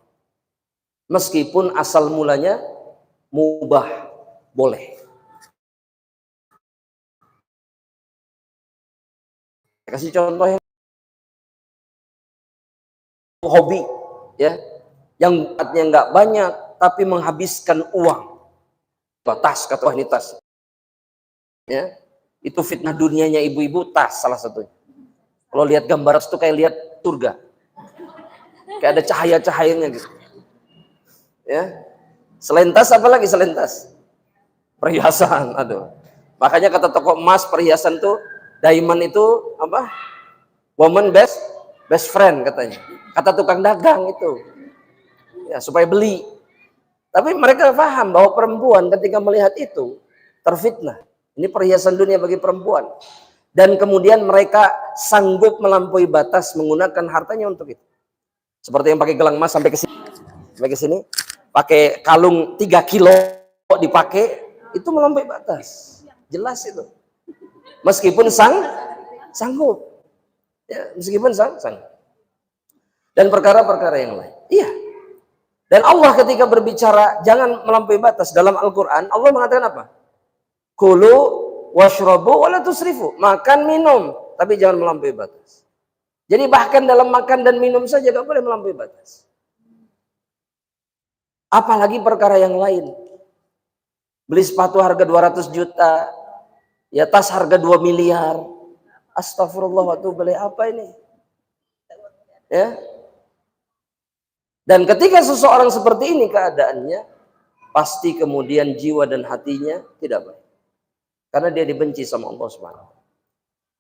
Meskipun asal mulanya mubah, boleh. Kasih contoh yang hobi, ya, yang artinya nggak banyak tapi menghabiskan uang. Tas, kata ini tas. Ya, itu fitnah dunianya ibu-ibu, tas salah satunya. Kalau lihat gambar itu kayak lihat surga, kayak ada cahaya-cahayanya gitu. Ya, selain tas apa lagi selain tas? Perhiasan, aduh. Makanya kata toko emas perhiasan tuh, diamond itu apa? Woman best friend katanya. Kata tukang dagang itu, ya supaya beli. Tapi mereka paham bahwa perempuan ketika melihat itu terfitnah. Ini perhiasan dunia bagi perempuan. Dan kemudian mereka sanggup melampaui batas menggunakan hartanya untuk itu. Seperti yang pakai gelang emas sampai ke sini, pakai kalung 3 kilo dipakai, itu melampaui batas. Jelas itu. Meskipun sanggup. Ya, meskipun sanggup. Dan perkara-perkara yang lain. Iya. Dan Allah ketika berbicara jangan melampaui batas dalam Al-Qur'an, Allah mengatakan apa? Kulu washrabu wala tusrifu. Makan, minum, tapi jangan melampaui batas. Jadi bahkan dalam makan dan minum saja gak boleh melampaui batas. Apalagi perkara yang lain. Beli sepatu harga 200 juta, ya tas harga 2 miliar. Astagfirullah, waktu beli apa ini? Ya. Dan ketika seseorang seperti ini keadaannya, pasti kemudian jiwa dan hatinya tidak baik. Karena dia dibenci sama Allah Subhanahu.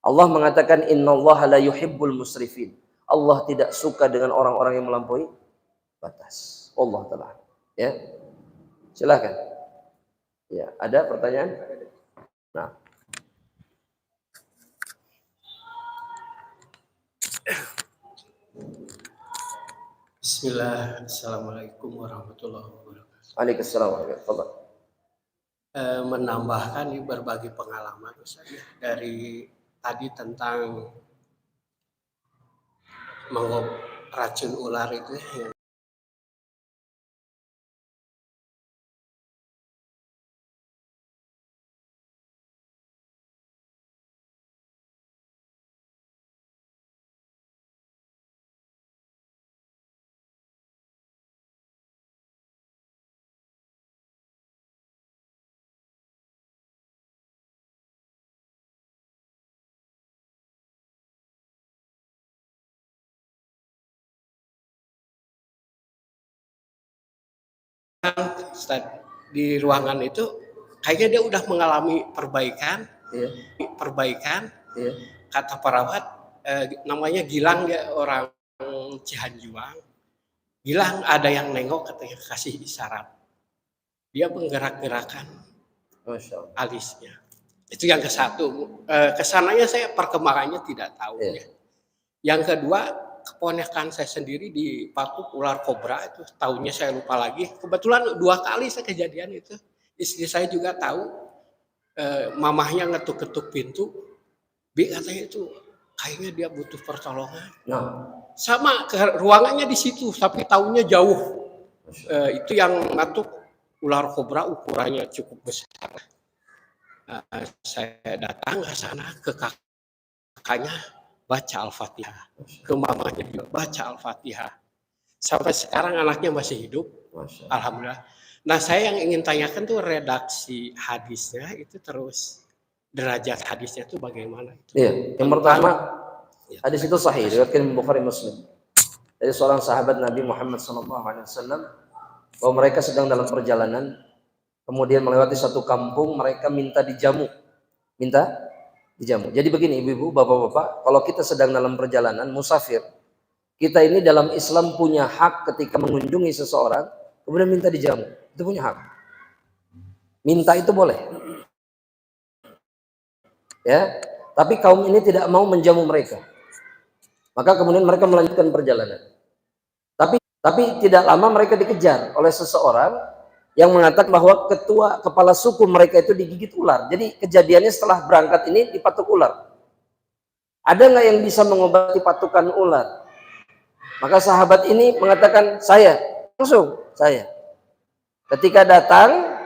Allah mengatakan innallaha la yuhibbul musrifin. Allah tidak suka dengan orang-orang yang melampaui batas. Allah Ta'ala. Ya. Silakan. Ya, ada pertanyaan? Nah. Bismillah, Assalamualaikum warahmatullahi wabarakatuh. Waalaikumsalam warahmatullahi wabarakatuh. Menambahkan berbagi pengalaman Ustaz, ya, dari tadi tentang racun ular itu yang Ustaz, di ruangan itu kayaknya dia udah mengalami perbaikan. Iya. Kata perawat namanya Gilang, ya, orang Cihanjuang. Gilang ada yang nengok, katanya kasih isyarat. Dia menggerak-gerakan alisnya. Itu yang ke satu. Kesananya saya perkembangannya tidak tahu. Iya. Ya. Yang kedua, keponakan saya sendiri dipatuk ular kobra itu, tahunnya saya lupa lagi. Kebetulan 2 kali saya kejadian itu. Istri saya juga tahu, mamahnya ngetuk-ketuk pintu, katanya itu kayaknya dia butuh pertolongan. Nah. Sama ruangannya di situ, tapi tahunnya jauh. Itu yang ngatuk ular kobra ukurannya cukup besar. Saya datang ke sana, ke kakaknya baca Al-Fatihah, ke mamanya juga baca Al-Fatihah. Sampai sekarang anaknya masih hidup, alhamdulillah. Nah, saya yang ingin tanyakan tuh redaksi hadisnya itu, terus derajat hadisnya itu bagaimana? Iya, yang pertama hadis itu sahih, diriwayatkan Bukhari Muslim. Dari seorang sahabat Nabi Muhammad SAW, bahwa mereka sedang dalam perjalanan, kemudian melewati satu kampung, mereka minta dijamu. Dijamu. Jadi begini ibu-ibu, bapak-bapak, kalau kita sedang dalam perjalanan musafir, kita ini dalam Islam punya hak ketika mengunjungi seseorang, kemudian minta dijamu. Itu punya hak. Minta itu boleh. Ya, tapi kaum ini tidak mau menjamu mereka. Maka kemudian mereka melanjutkan perjalanan. Tapi tidak lama mereka dikejar oleh seseorang yang mengatakan bahwa kepala suku mereka itu digigit ular. Jadi kejadiannya setelah berangkat ini dipatuk ular. Ada nggak yang bisa mengobati patukan ular? Maka sahabat ini mengatakan, saya. Langsung, saya. Ketika datang,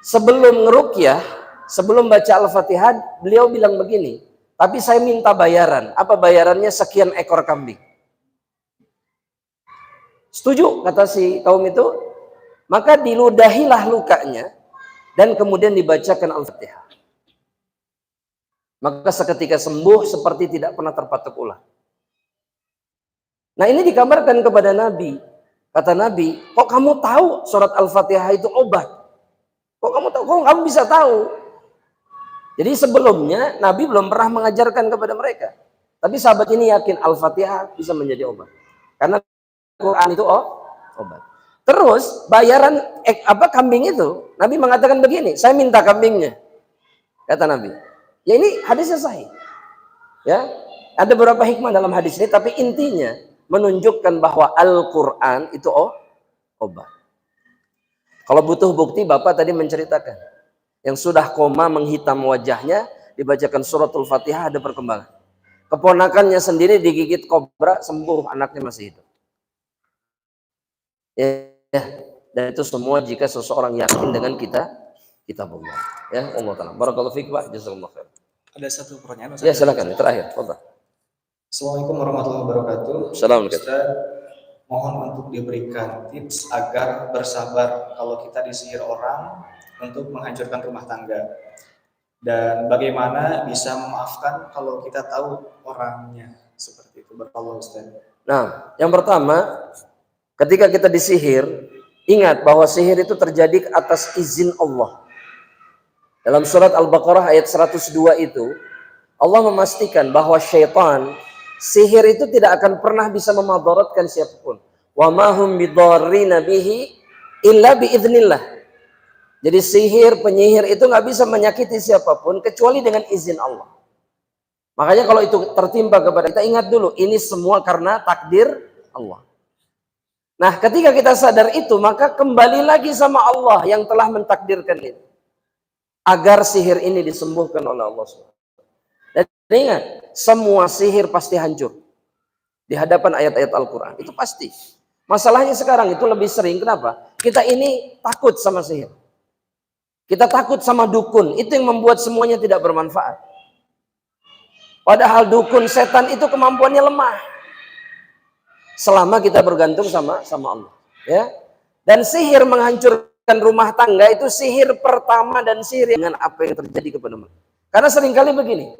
sebelum ngeruqyah, sebelum baca Al-Fatihah, beliau bilang begini, tapi saya minta bayaran. Apa bayarannya? Sekian ekor kambing. Setuju kata si kaum itu, maka diludahilah lukanya dan kemudian dibacakan Al-Fatihah. Maka seketika sembuh seperti tidak pernah terpatuk ular. Nah ini dikabarkan kepada Nabi. Kata Nabi, kok kamu tahu surat Al-Fatihah itu obat? Kok kamu tahu? Kok kamu bisa tahu? Jadi sebelumnya Nabi belum pernah mengajarkan kepada mereka. Tapi sahabat ini yakin Al-Fatihah bisa menjadi obat. Karena Quran itu obat. Terus bayaran kambing itu, Nabi mengatakan begini, saya minta kambingnya. Kata Nabi. Ya ini hadisnya sahih. Ya, ada beberapa hikmah dalam hadis ini, tapi intinya menunjukkan bahwa Al-Quran itu obat. Kalau butuh bukti, Bapak tadi menceritakan yang sudah koma menghitam wajahnya dibacakan suratul Fatihah ada perkembangan. Keponakannya sendiri digigit kobra sembuh, anaknya masih hidup. Ya, dan itu semua jika seseorang yakin dengan kitabullah. Ya, Allah Taala. Barakallahu fiik, Pak. Jazakumullah khair. Ada satu pertanyaan. Ya, silakan. Terakhir, Fadhil. Assalamualaikum warahmatullahi wabarakatuh. Assalamualaikum. Ustaz, mohon untuk diberikan tips agar bersabar kalau kita disihir orang untuk menghancurkan rumah tangga. Dan bagaimana bisa memaafkan kalau kita tahu orangnya seperti itu. Barakallahu Ustaz. Nah, yang pertama, ketika kita disihir, ingat bahwa sihir itu terjadi atas izin Allah. Dalam surat Al-Baqarah ayat 102 itu, Allah memastikan bahwa syaitan, sihir itu tidak akan pernah bisa memadaratkan siapapun. Wa ma hum bidarrina bihi illa biiznillah. Jadi sihir, penyihir itu nggak bisa menyakiti siapapun kecuali dengan izin Allah. Makanya kalau itu tertimpa kepada kita, ingat dulu, ini semua karena takdir Allah. Nah, ketika kita sadar itu, maka kembali lagi sama Allah yang telah mentakdirkan itu. Agar sihir ini disembuhkan oleh Allah SWT. Dan ingat, semua sihir pasti hancur. Di hadapan ayat-ayat Al-Quran. Itu pasti. Masalahnya sekarang itu lebih sering. Kenapa? Kita ini takut sama sihir. Kita takut sama dukun. Itu yang membuat semuanya tidak bermanfaat. Padahal dukun, setan itu kemampuannya lemah. Selama kita bergantung sama Allah, ya. Dan sihir menghancurkan rumah tangga itu sihir pertama dan sihir dengan apa yang terjadi kepada mereka. Karena seringkali begini,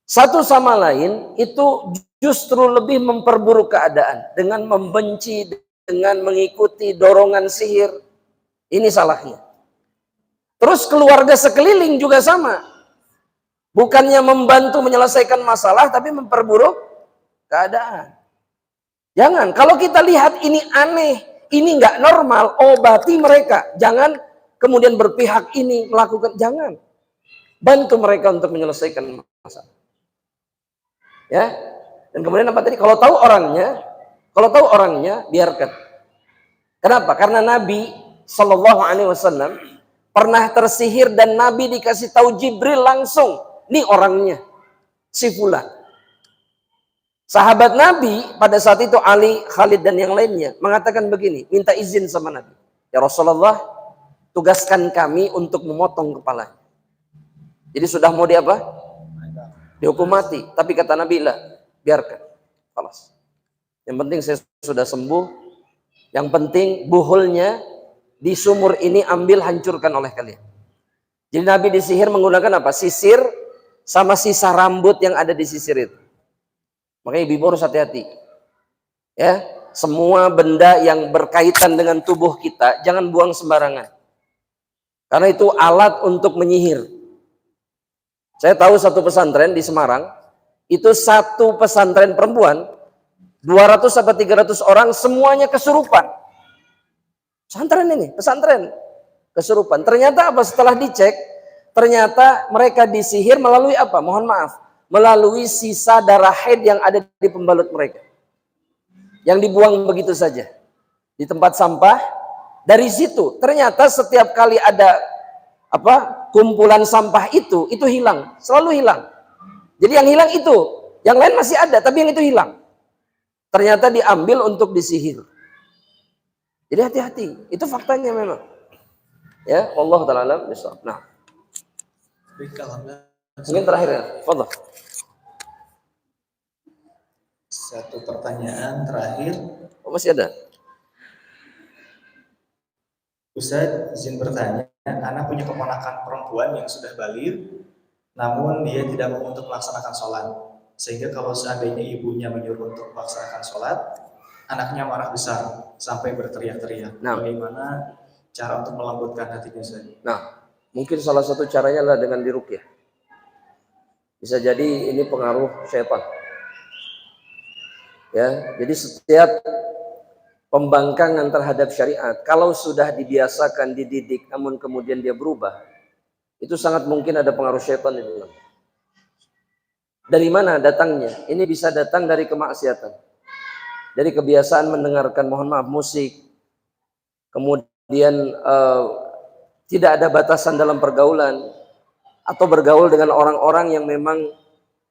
satu sama lain itu justru lebih memperburuk keadaan dengan membenci, dengan mengikuti dorongan sihir. Ini salahnya. Terus keluarga sekeliling juga sama, bukannya membantu menyelesaikan masalah, tapi memperburuk keadaan. Jangan, kalau kita lihat ini aneh, ini nggak normal, obati mereka. Jangan kemudian berpihak ini, melakukan, jangan. Bantu mereka untuk menyelesaikan masalah. Ya, dan kemudian apa tadi? Kalau tahu orangnya, biarkan. Kenapa? Karena Nabi Shallallahu Alaihi Wasallam pernah tersihir dan Nabi dikasih tahu Jibril langsung, nih orangnya, si fulan. Sahabat Nabi pada saat itu Ali, Khalid dan yang lainnya mengatakan begini, minta izin sama Nabi. Ya Rasulullah, tugaskan kami untuk memotong kepalanya. Jadi sudah mau dihukum mati. Tapi kata Nabi, lah, biarkan. Falas. Yang penting saya sudah sembuh. Yang penting buhulnya di sumur ini ambil, hancurkan oleh kalian. Jadi Nabi disihir menggunakan apa? Sisir sama sisa rambut yang ada di sisir itu. Makanya ibu harus hati-hati. Ya, semua benda yang berkaitan dengan tubuh kita jangan buang sembarangan. Karena itu alat untuk menyihir. Saya tahu satu pesantren di Semarang, itu satu pesantren perempuan, 200 sampai 300 orang semuanya kesurupan. Pesantren kesurupan. Ternyata apa? Setelah dicek, ternyata mereka disihir melalui apa? Mohon maaf, melalui sisa darah haid yang ada di pembalut mereka, yang dibuang begitu saja di tempat sampah. Dari situ ternyata setiap kali ada kumpulan sampah itu hilang, selalu hilang. Jadi yang hilang itu, yang lain masih ada, tapi yang itu hilang. Ternyata diambil untuk disihir. Jadi hati-hati, itu faktanya memang. Ya, Allah Ta'ala alam bisawab. Nah, mungkin terakhir ya, fadhil. Satu pertanyaan terakhir. Oh, masih ada? Ustaz, izin bertanya, anak punya keponakan perempuan yang sudah balik, namun dia tidak mau untuk melaksanakan sholat. Sehingga kalau seandainya ibunya menyuruh untuk melaksanakan sholat, anaknya marah besar sampai berteriak-teriak. Nah, bagaimana cara untuk melembutkan hatinya, Ustaz? Nah, mungkin salah satu caranya adalah dengan diruqyah. Bisa jadi ini pengaruh syaitan. Ya, jadi setiap pembangkangan terhadap syariat, kalau sudah dibiasakan, dididik, namun kemudian dia berubah, itu sangat mungkin ada pengaruh syaitan di dalam. Dari mana datangnya? Ini bisa datang dari kemaksiatan, dari kebiasaan mendengarkan, mohon maaf, musik, kemudian tidak ada batasan dalam pergaulan, atau bergaul dengan orang-orang yang memang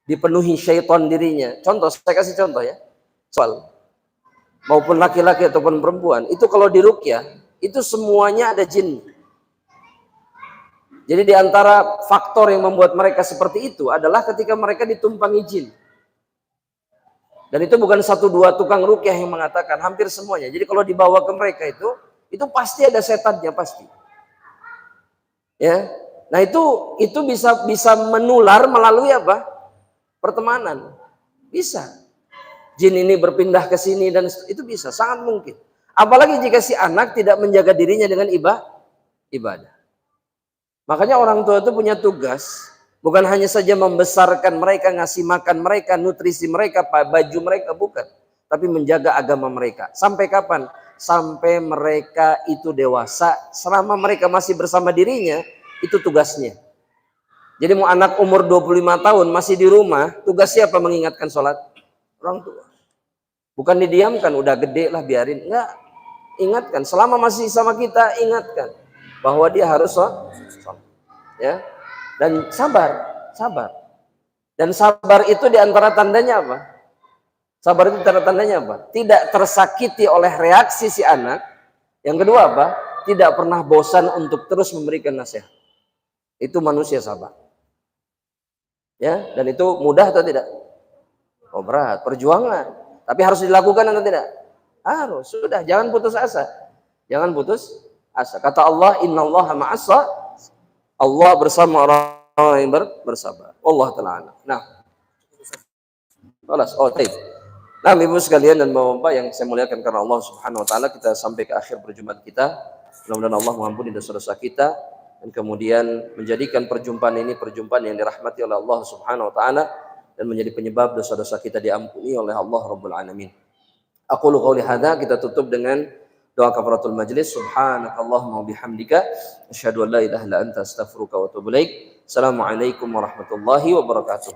dipenuhi syaitan dirinya. Contoh, saya kasih contoh ya, soal maupun laki-laki ataupun perempuan, itu kalau diruqyah, itu semuanya ada jin. Jadi di antara faktor yang membuat mereka seperti itu adalah ketika mereka ditumpangi jin. Dan itu bukan satu dua tukang ruqyah yang mengatakan, hampir semuanya. Jadi kalau dibawa ke mereka itu pasti ada setannya, pasti. Ya. Nah, itu bisa menular melalui apa? Pertemanan. Bisa. Jin ini berpindah ke sini dan itu bisa, sangat mungkin. Apalagi jika si anak tidak menjaga dirinya dengan ibadah. Makanya orang tua itu punya tugas, bukan hanya saja membesarkan mereka, ngasih makan mereka, nutrisi mereka, baju mereka, bukan. Tapi menjaga agama mereka. Sampai kapan? Sampai mereka itu dewasa. Selama mereka masih bersama dirinya, itu tugasnya. Jadi mau anak umur 25 tahun masih di rumah, tugas siapa mengingatkan sholat? Orang tua. Bukan didiamkan, udah gede lah biarin. Enggak, ingatkan. Selama masih sama kita, ingatkan bahwa dia harus sholat. Ya. Dan sabar. Dan sabar itu diantara tandanya apa? Sabar itu tanda-tandanya apa? Tidak tersakiti oleh reaksi si anak. Yang kedua apa? Tidak pernah bosan untuk terus memberikan nasihat. Itu manusia sabar. Ya, dan itu mudah atau tidak? Oh, berat, perjuangan. Tapi harus dilakukan atau tidak? Harus. Sudah, jangan putus asa. Jangan putus asa. Kata Allah, innallaha ma'as, Allah bersama orang yang bersabar. Allah Ta'ala. Nah. Baik. Nah, Ibu sekalian dan Bapak yang saya muliakan karena Allah Subhanahu wa taala, kita sampai ke akhir perjumpaan kita. Mudah-mudahan Allah mengampuni dosa-dosa kita dan kemudian menjadikan perjumpaan ini perjumpaan yang dirahmati oleh Allah Subhanahu wa taala dan menjadi penyebab dosa-dosa kita diampuni oleh Allah Rabbul Alamin. Aqulu qouli hadza, kita tutup dengan doa kafaratul majlis. Subhanakallahumma wa bihamdika asyhadu an la ilaha illa anta astaghfiruka wa atubu ilaik. Assalamualaikum warahmatullahi wabarakatuh.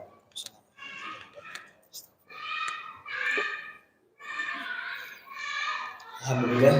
Alhamdulillah.